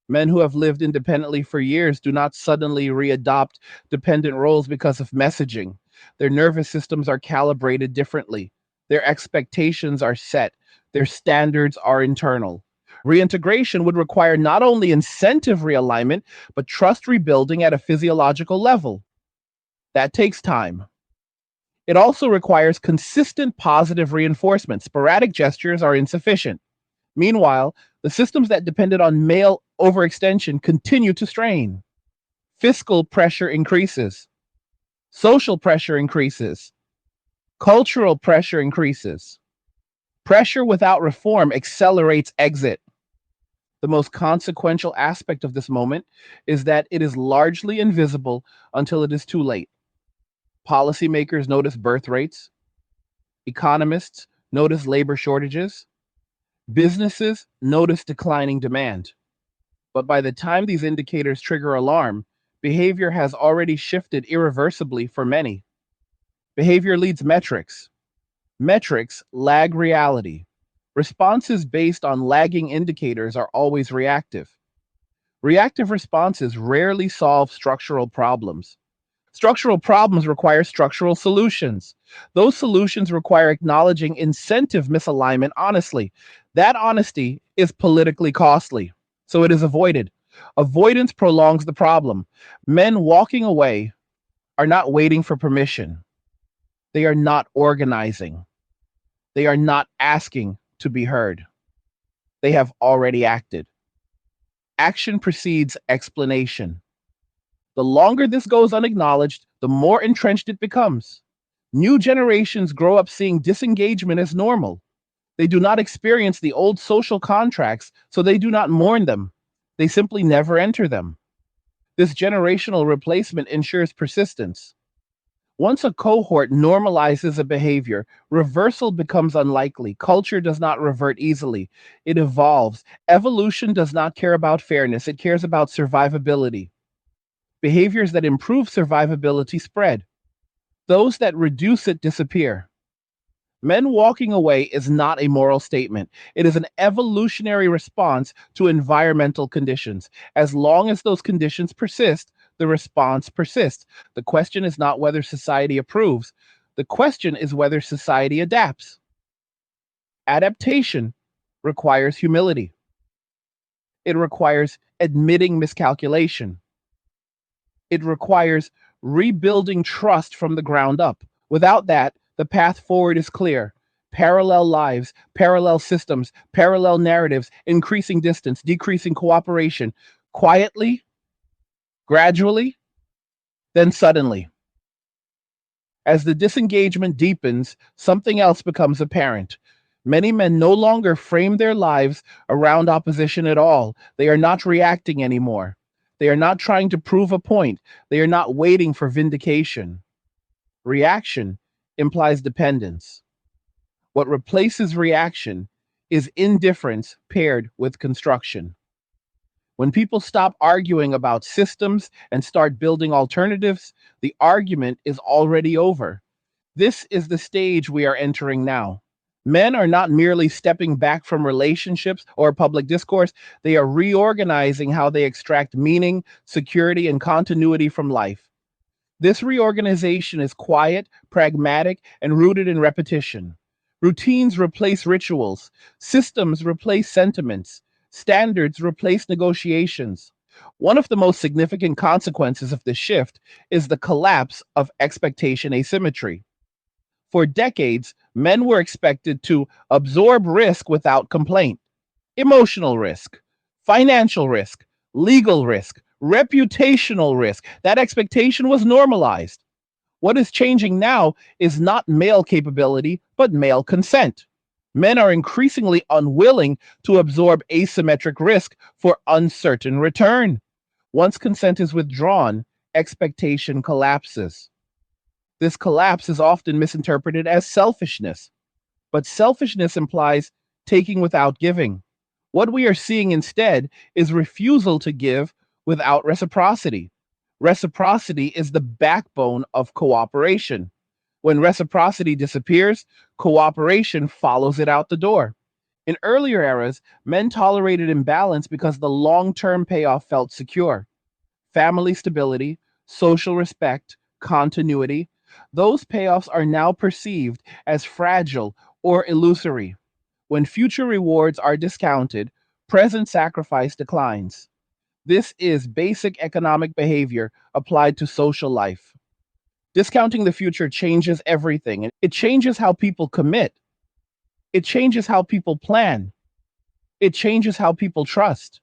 Men who have lived independently for years do not suddenly readopt dependent roles because of messaging. Their nervous systems are calibrated differently. Their expectations are set. Their standards are internal. Reintegration would require not only incentive realignment, but trust rebuilding at a physiological level. That takes time. It also requires consistent positive reinforcement. Sporadic gestures are insufficient. Meanwhile, the systems that depended on male overextension continue to strain. Fiscal pressure increases. Social pressure increases. Cultural pressure increases. Pressure without reform accelerates exit. The most consequential aspect of this moment is that it is largely invisible until it is too late. Policymakers notice birth rates, Economists notice labor shortages. Businesses notice declining demand. But by the time these indicators trigger alarm, behavior has already shifted irreversibly for many. Behavior leads metrics. Metrics lag reality. Responses based on lagging indicators are always reactive. Reactive responses rarely solve structural problems. Structural problems require structural solutions. Those solutions require acknowledging incentive misalignment honestly. That honesty is politically costly, so it is avoided. Avoidance prolongs the problem. Men walking away are not waiting for permission. They are not organizing. They are not asking to be heard. They have already acted. Action precedes explanation. The longer this goes unacknowledged, the more entrenched it becomes. New generations grow up seeing disengagement as normal. They do not experience the old social contracts, so they do not mourn them. They simply never enter them. This generational replacement ensures persistence. Once a cohort normalizes a behavior, reversal becomes unlikely. Culture does not revert easily, it evolves. Evolution does not care about fairness, it cares about survivability. Behaviors that improve survivability spread. Those that reduce it disappear. Men walking away is not a moral statement. It is an evolutionary response to environmental conditions. As long as those conditions persist, the response persists. The question is not whether society approves. The question is whether society adapts. Adaptation requires humility. It requires admitting miscalculation. It requires rebuilding trust from the ground up. Without that, the path forward is clear. Parallel lives, parallel systems, parallel narratives, increasing distance, decreasing cooperation, quietly, gradually, then suddenly. As the disengagement deepens, something else becomes apparent. Many men no longer frame their lives around opposition at all. They are not reacting anymore. They are not trying to prove a point. They are not waiting for vindication. Reaction implies dependence. What replaces reaction is indifference paired with construction. When people stop arguing about systems and start building alternatives, the argument is already over. This is the stage we are entering now. Men are not merely stepping back from relationships or public discourse, they are reorganizing how they extract meaning, security, and continuity from life. This reorganization is quiet, pragmatic, and rooted in repetition. Routines replace rituals, systems replace sentiments, standards replace negotiations. One of the most significant consequences of this shift is the collapse of expectation asymmetry. For decades, men were expected to absorb risk without complaint: emotional risk, financial risk, legal risk, reputational risk. That expectation was normalized. What is changing now is not male capability, but male consent. Men are increasingly unwilling to absorb asymmetric risk for uncertain return. Once consent is withdrawn, expectation collapses. This collapse is often misinterpreted as selfishness, but selfishness implies taking without giving. What we are seeing instead is refusal to give without reciprocity. Reciprocity is the backbone of cooperation. When reciprocity disappears, cooperation follows it out the door. In earlier eras, men tolerated imbalance because the long term payoff felt secure: family stability, social respect, continuity. Those payoffs are now perceived as fragile or illusory. When future rewards are discounted, present sacrifice declines. This is basic economic behavior applied to social life. Discounting the future changes everything. It changes how people commit. It changes how people plan. It changes how people trust.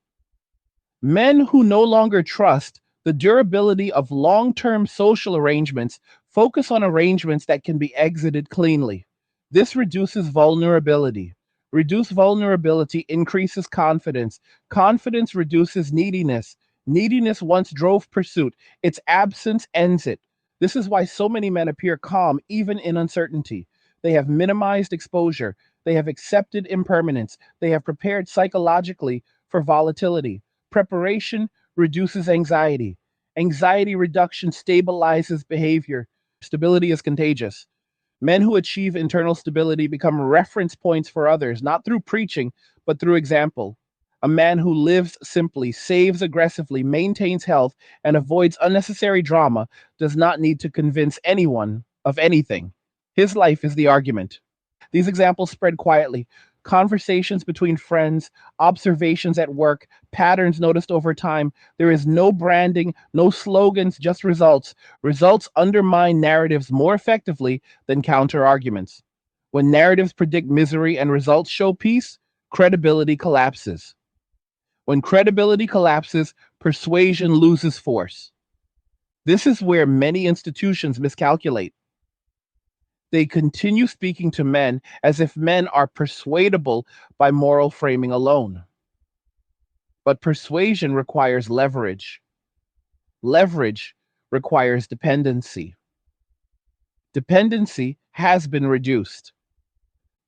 Men who no longer trust the durability of long term social arrangements focus on arrangements that can be exited cleanly. This reduces vulnerability. Reduced vulnerability increases confidence. Confidence reduces neediness. Neediness once drove pursuit, its absence ends it. This is why so many men appear calm even in uncertainty. They have minimized exposure. They have accepted impermanence. They have prepared psychologically for volatility. Preparation reduces anxiety. Anxiety reduction stabilizes behavior. Stability is contagious. Men who achieve internal stability become reference points for others, not through preaching, but through example. A man who lives simply, saves aggressively, maintains health, and avoids unnecessary drama does not need to convince anyone of anything. His life is the argument. These examples spread quietly. Conversations between friends, observations at work, patterns noticed over time. There is no branding, no slogans, just results. Results undermine narratives more effectively than counter arguments. When narratives predict misery and results show peace, credibility collapses. When credibility collapses, persuasion loses force. This is where many institutions miscalculate. They continue speaking to men as if men are persuadable by moral framing alone. But persuasion requires leverage. Leverage requires dependency. Dependency has been reduced.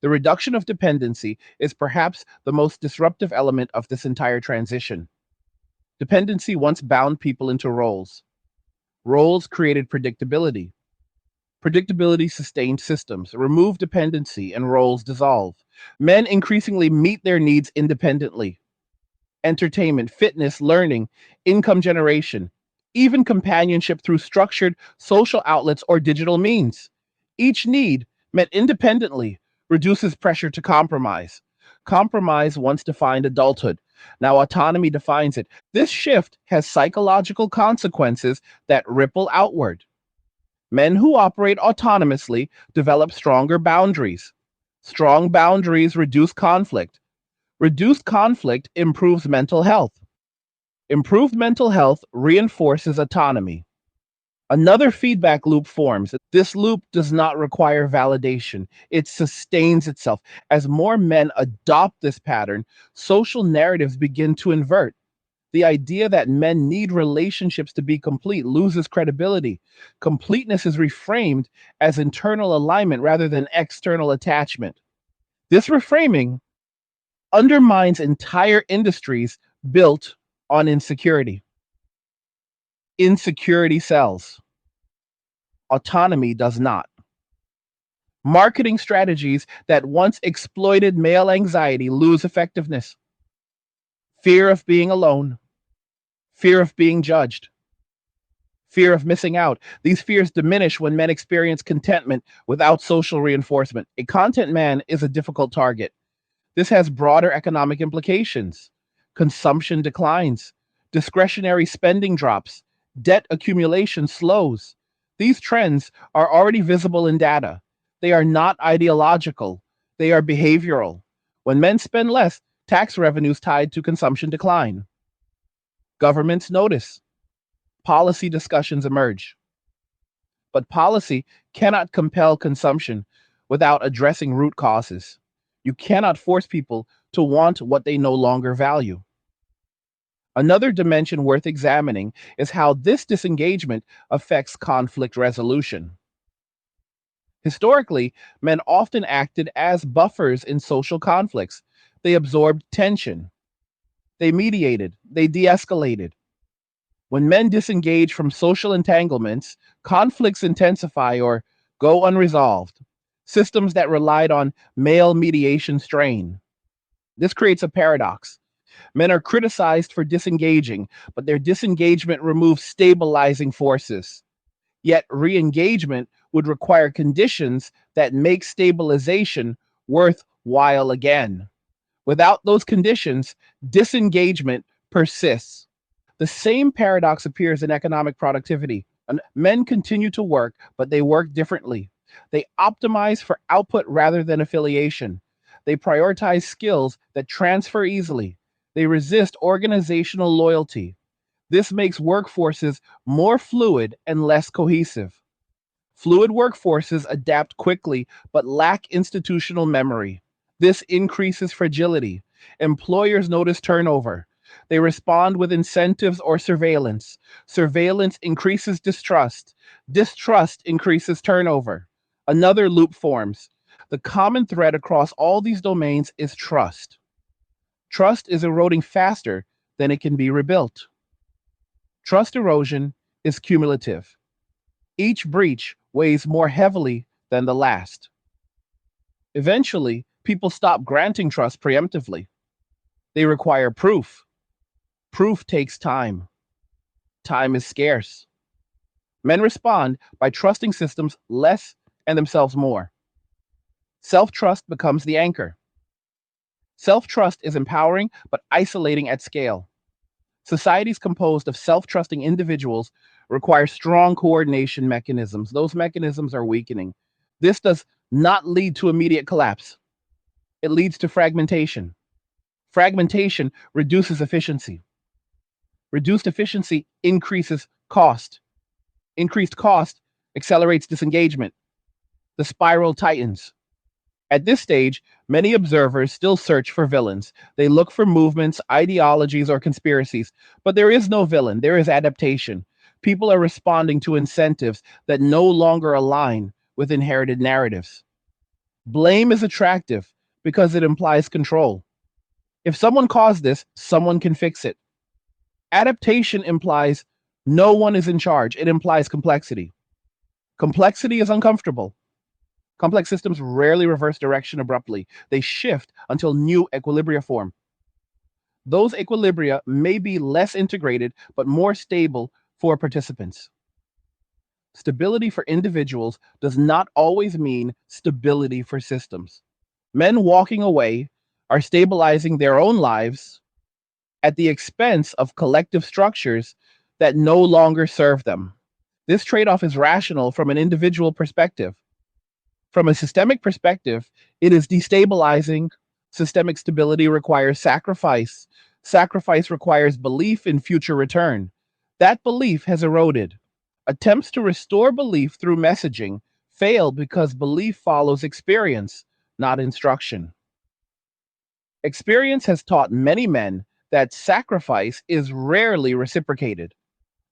The reduction of dependency is perhaps the most disruptive element of this entire transition. Dependency once bound people into roles. Roles created predictability. Predictability sustained systems. Remove dependency and roles dissolve. Men increasingly meet their needs independently. Entertainment, fitness, learning, income generation, even companionship through structured social outlets or digital means. Each need, met independently, reduces pressure to compromise. Compromise once defined adulthood. Now autonomy defines it. This shift has psychological consequences that ripple outward. Men who operate autonomously develop stronger boundaries. Strong boundaries reduce conflict. Reduced conflict improves mental health. Improved mental health reinforces autonomy. Another feedback loop forms. This loop does not require validation, it sustains itself. As more men adopt this pattern, social narratives begin to invert. The idea that men need relationships to be complete loses credibility. Completeness is reframed as internal alignment rather than external attachment. This reframing undermines entire industries built on insecurity. Insecurity sells, autonomy does not. Marketing strategies that once exploited male anxiety lose effectiveness. Fear of being alone, fear of being judged, fear of missing out. These fears diminish when men experience contentment without social reinforcement. A content man is a difficult target. This has broader economic implications. Consumption declines, discretionary spending drops, debt accumulation slows. These trends are already visible in data. They are not ideological, they are behavioral. When men spend less, tax revenues tied to consumption decline. Governments notice, policy discussions emerge. But policy cannot compel consumption without addressing root causes. You cannot force people to want what they no longer value. Another dimension worth examining is how this disengagement affects conflict resolution. Historically, men often acted as buffers in social conflicts. They absorbed tension, they mediated, they de escalated. When men disengage from social entanglements, conflicts intensify or go unresolved. Systems that relied on male mediation strain. This creates a paradox. Men are criticized for disengaging, but their disengagement removes stabilizing forces. Yet re-engagement would require conditions that make stabilization worthwhile again. Without those conditions, disengagement persists. The same paradox appears in economic productivity. And men continue to work, but they work differently. They optimize for output rather than affiliation. They prioritize skills that transfer easily. They resist organizational loyalty. This makes workforces more fluid and less cohesive. Fluid workforces adapt quickly but lack institutional memory. This increases fragility. Employers notice turnover. They respond with incentives or surveillance. Surveillance increases distrust. Distrust increases turnover. Another loop forms. The common thread across all these domains is trust. Trust is eroding faster than it can be rebuilt. Trust erosion is cumulative. Each breach weighs more heavily than the last. Eventually, people stop granting trust preemptively. They require proof. Proof takes time. Time is scarce. Men respond by trusting systems less and themselves more. Self trust becomes the anchor. Self trust is empowering but isolating at scale. Societies composed of self trusting individuals require strong coordination mechanisms. Those mechanisms are weakening. This does not lead to immediate collapse, it leads to fragmentation. Fragmentation reduces efficiency. Reduced efficiency increases cost. Increased cost accelerates disengagement. The spiral tightens. At this stage, many observers still search for villains. They look for movements, ideologies, or conspiracies. But there is no villain, there is adaptation. People are responding to incentives that no longer align with inherited narratives. Blame is attractive because it implies control. If someone caused this, someone can fix it. Adaptation implies no one is in charge, it implies complexity. Complexity is uncomfortable. Complex systems rarely reverse direction abruptly. They shift until new equilibria form. Those equilibria may be less integrated but more stable for participants. Stability for individuals does not always mean stability for systems. Men walking away are stabilizing their own lives at the expense of collective structures that no longer serve them. This trade off is rational from an individual perspective. From a systemic perspective, it is destabilizing. Systemic stability requires sacrifice. Sacrifice requires belief in future return. That belief has eroded. Attempts to restore belief through messaging fail because belief follows experience, not instruction. Experience has taught many men that sacrifice is rarely reciprocated.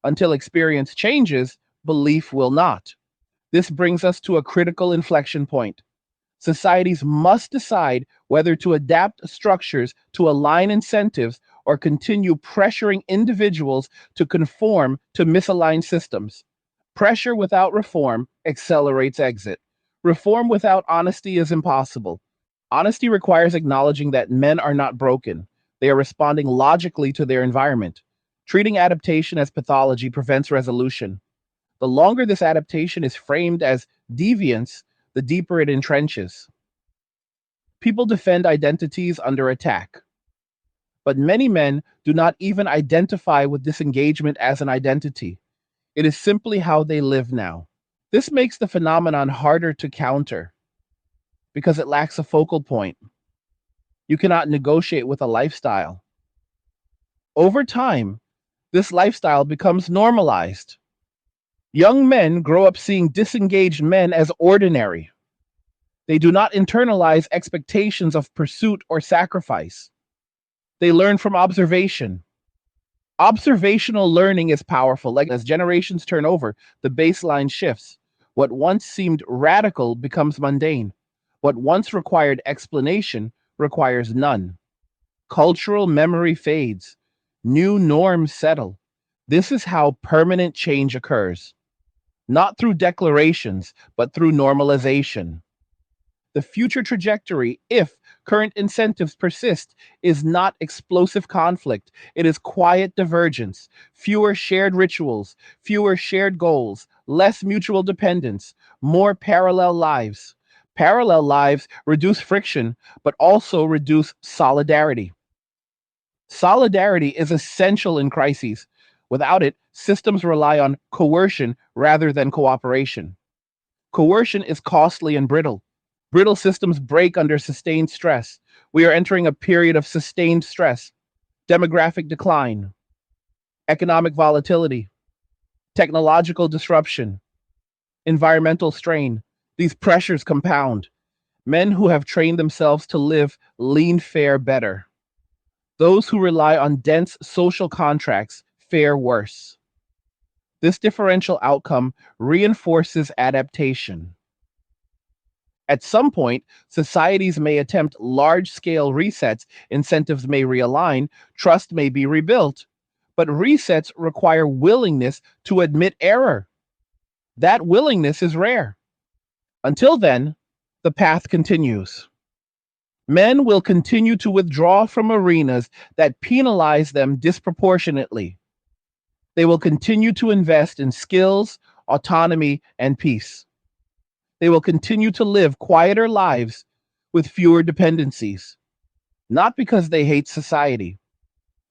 Until experience changes, belief will not. This brings us to a critical inflection point. Societies must decide whether to adapt structures to align incentives or continue pressuring individuals to conform to misaligned systems. Pressure without reform accelerates exit. Reform without honesty is impossible. Honesty requires acknowledging that men are not broken. They are responding logically to their environment. Treating adaptation as pathology prevents resolution. The longer this adaptation is framed as deviance, the deeper it entrenches. People defend identities under attack, but many men do not even identify with disengagement as an identity. It is simply how they live now. This makes the phenomenon harder to counter because it lacks a focal point. You cannot negotiate with a lifestyle. Over time, this lifestyle becomes normalized. Young men grow up seeing disengaged men as ordinary. They do not internalize expectations of pursuit or sacrifice. They learn from observation. Observational learning is powerful. Like as generations turn over, the baseline shifts. What once seemed radical becomes mundane. What once required explanation requires none. Cultural memory fades. New norms settle. This is how permanent change occurs. Not through declarations, but through normalization. The future trajectory, if current incentives persist, is not explosive conflict. It is quiet divergence, fewer shared rituals, fewer shared goals, less mutual dependence, more parallel lives. Parallel lives reduce friction, but also reduce solidarity. Solidarity is essential in crises. Without it, systems rely on coercion rather than cooperation. Coercion is costly and brittle. Brittle systems break under sustained stress. We are entering a period of sustained stress, demographic decline, economic volatility, technological disruption, environmental strain. These pressures compound. Men who have trained themselves to live lean fare better. Those who rely on dense social contracts fare worse. This differential outcome reinforces adaptation. At some point, societies may attempt large scale resets, incentives may realign, trust may be rebuilt. But resets require willingness to admit error. That willingness is rare. Until then, the path continues. Men will continue to withdraw from arenas that penalize them disproportionately. They will continue to invest in skills, autonomy, and peace. They will continue to live quieter lives with fewer dependencies, not because they hate society,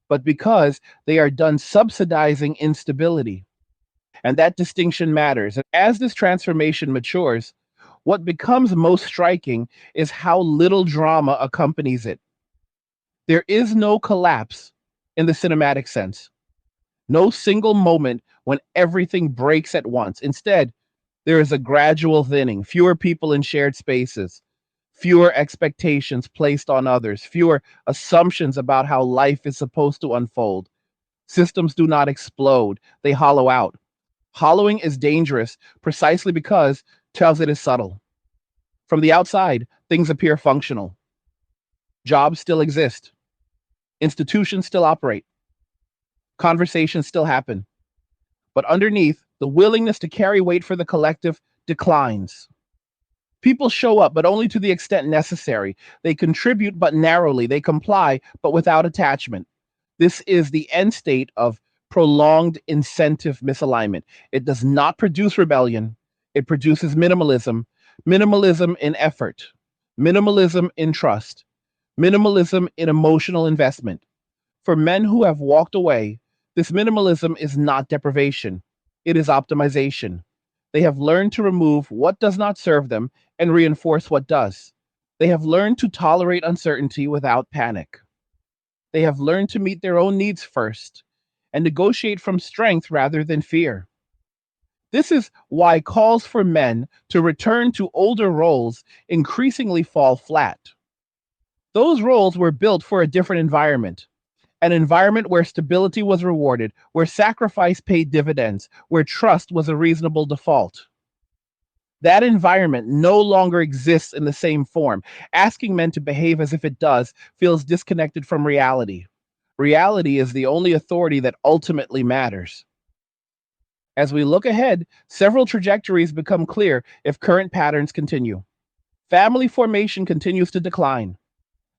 but because they are done subsidizing instability. And that distinction matters. And as this transformation matures, what becomes most striking is how little drama accompanies it. There is no collapse in the cinematic sense, no single moment when everything breaks at once. Instead, there is a gradual thinning, fewer people in shared spaces, fewer expectations placed on others, fewer assumptions about how life is supposed to unfold. Systems do not explode, they hollow out. Hollowing is dangerous precisely because tells it is subtle. From the outside, things appear functional. Jobs still exist. Institutions still operate. Conversations still happen. But underneath, the willingness to carry weight for the collective declines. People show up, but only to the extent necessary. They contribute, but narrowly. They comply, but without attachment. This is the end state of prolonged incentive misalignment. It does not produce rebellion, it produces minimalism. Minimalism in effort, minimalism in trust, minimalism in emotional investment. For men who have walked away, this minimalism is not deprivation, it is optimization. They have learned to remove what does not serve them and reinforce what does. They have learned to tolerate uncertainty without panic. They have learned to meet their own needs first and negotiate from strength rather than fear. This is why calls for men to return to older roles increasingly fall flat. Those roles were built for a different environment, an environment where stability was rewarded, where sacrifice paid dividends, where trust was a reasonable default. That environment no longer exists in the same form. Asking men to behave as if it does feels disconnected from reality. Reality is the only authority that ultimately matters. As we look ahead, several trajectories become clear if current patterns continue. Family formation continues to decline,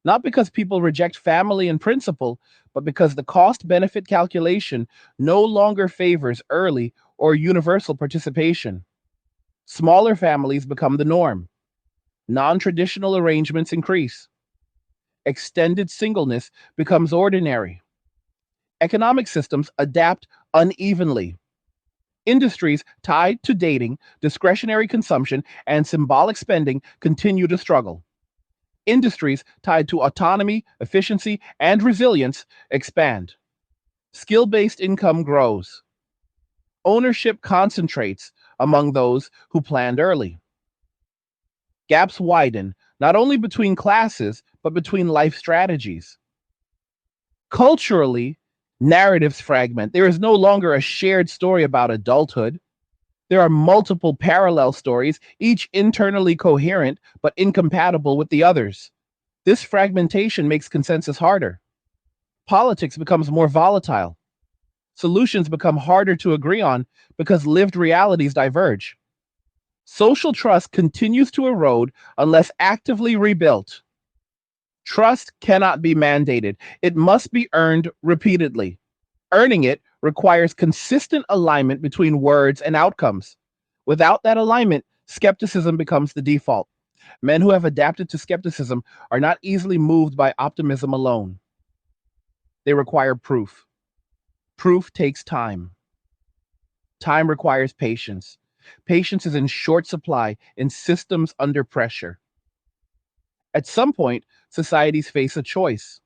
not because people reject family in principle, but because the cost benefit calculation no longer favors early or universal participation. Smaller families become the norm. Non traditional arrangements increase. Extended singleness becomes ordinary. Economic systems adapt unevenly. Industries tied to dating, discretionary consumption, and symbolic spending continue to struggle. Industries tied to autonomy, efficiency, and resilience expand. Skill based income grows. Ownership concentrates among those who planned early. Gaps widen, not only between classes, but between life strategies. Culturally, narratives fragment. There is no longer a shared story about adulthood. There are multiple parallel stories, each internally coherent but incompatible with the others. This fragmentation makes consensus harder. Politics becomes more volatile. Solutions become harder to agree on because lived realities diverge. Social trust continues to erode unless actively rebuilt. Trust cannot be mandated, it must be earned repeatedly. Earning it requires consistent alignment between words and outcomes. Without that alignment, skepticism becomes the default. Men who have adapted to skepticism are not easily moved by optimism alone. They require proof. Proof takes time. Time requires patience. Patience is in short supply in systems under pressure. At some point, societies face a choice: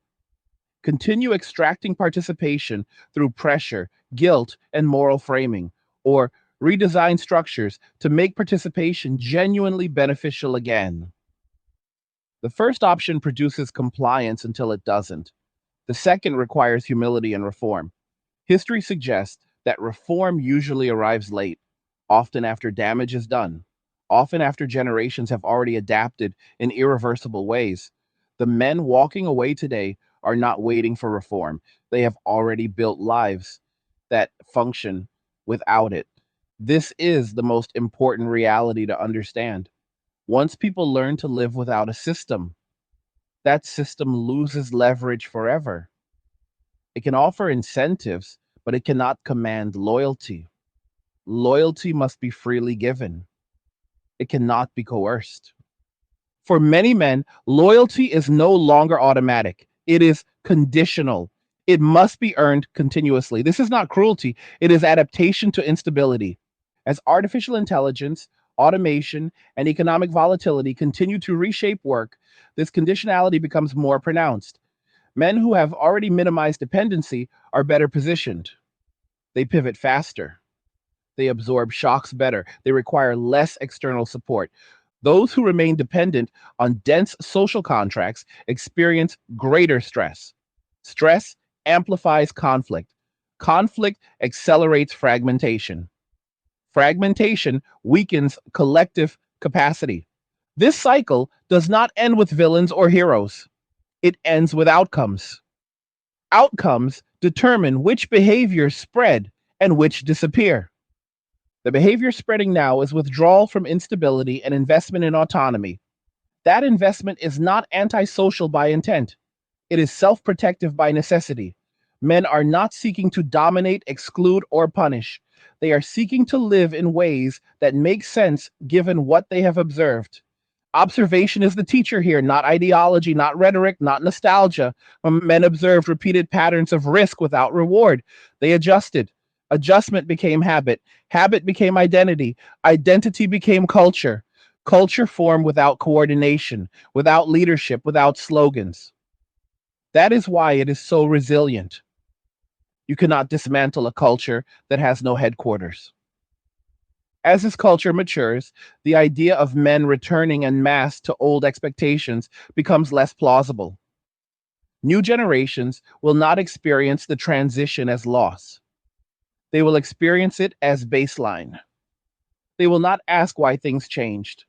continue extracting participation through pressure, guilt, and moral framing, or redesign structures to make participation genuinely beneficial again. The first option produces compliance until it doesn't. The second requires humility and reform. History suggests that reform usually arrives late, often after damage is done. often after generations have already adapted in irreversible ways. The men walking away today are not waiting for reform. They have already built lives that function without it. This is the most important reality to understand. Once people learn to live without a system, that system loses leverage forever. It can offer incentives, but it cannot command loyalty. Loyalty must be freely given. It cannot be coerced. For many men, loyalty is no longer automatic. It is conditional. It must be earned continuously. This is not cruelty, it is adaptation to instability. As artificial intelligence, automation, and economic volatility continue to reshape work, this conditionality becomes more pronounced. Men who have already minimized dependency are better positioned. They pivot faster. They absorb shocks better. They require less external support. Those who remain dependent on dense social contracts experience greater stress. Stress amplifies conflict. Conflict accelerates fragmentation. Fragmentation weakens collective capacity. This cycle does not end with villains or heroes. It ends with outcomes. Outcomes determine which behaviors spread and which disappear. The behavior spreading now is withdrawal from instability and investment in autonomy. That investment is not antisocial by intent, it is self protective by necessity. Men are not seeking to dominate, exclude, or punish. They are seeking to live in ways that make sense given what they have observed. Observation is the teacher here, not ideology, not rhetoric, not nostalgia. When men observed repeated patterns of risk without reward, they adjusted. Adjustment became habit. Habit became identity. Identity became culture. Culture formed without coordination, without leadership, without slogans. That is why it is so resilient. You cannot dismantle a culture that has no headquarters. As this culture matures, the idea of men returning en masse to old expectations becomes less plausible. New generations will not experience the transition as loss. They will experience it as baseline. They will not ask why things changed.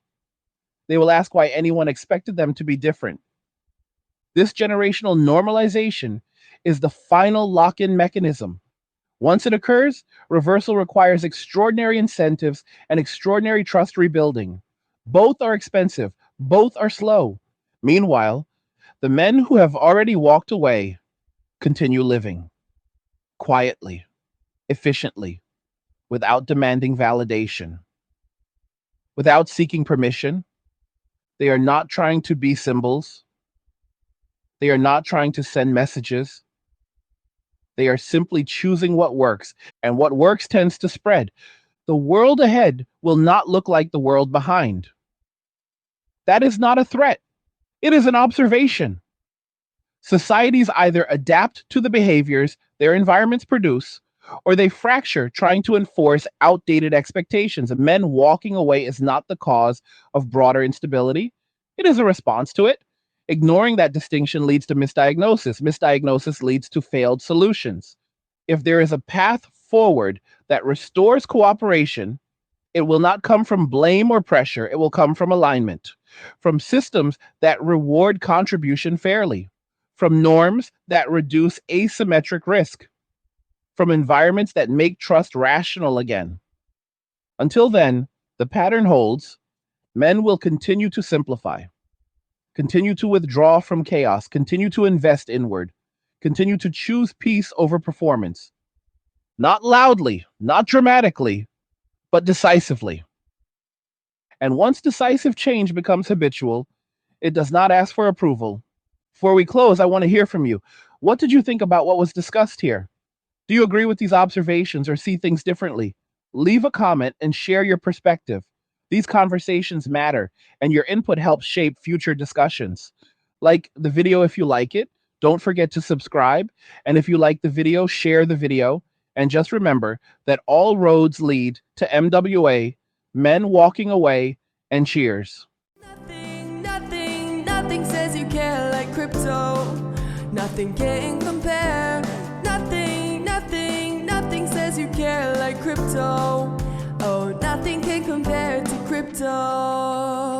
They will ask why anyone expected them to be different. This generational normalization is the final lock in mechanism. Once it occurs, reversal requires extraordinary incentives and extraordinary trust rebuilding. Both are expensive, both are slow. Meanwhile, the men who have already walked away continue living quietly, efficiently, without demanding validation, without seeking permission. They are not trying to be symbols. They are not trying to send messages. They are simply choosing what works, and what works tends to spread. The world ahead will not look like the world behind. That is not a threat, it is an observation. Societies either adapt to the behaviors their environments produce, or they fracture trying to enforce outdated expectations. Men walking away is not the cause of broader instability, it is a response to it. Ignoring that distinction leads to misdiagnosis. Misdiagnosis leads to failed solutions. If there is a path forward that restores cooperation, it will not come from blame or pressure. It will come from alignment, from systems that reward contribution fairly, from norms that reduce asymmetric risk, from environments that make trust rational again. Until then, the pattern holds. Men will continue to simplify, continue to withdraw from chaos, continue to invest inward, continue to choose peace over performance. Not loudly, not dramatically, but decisively. And once decisive change becomes habitual, it does not ask for approval. Before we close, I want to hear from you. What did you think about what was discussed here? Do you agree with these observations or see things differently? Leave a comment and share your perspective. These conversations matter, and your input helps shape future discussions. Like the video if you like it. Don't forget to subscribe. And if you like the video, share the video. And just remember that all roads lead to MWA, men walking away, and cheers.
Nothing says you care like crypto. Nothing can compare. Nothing says you care like crypto. Oh, nothing can compare to crypto.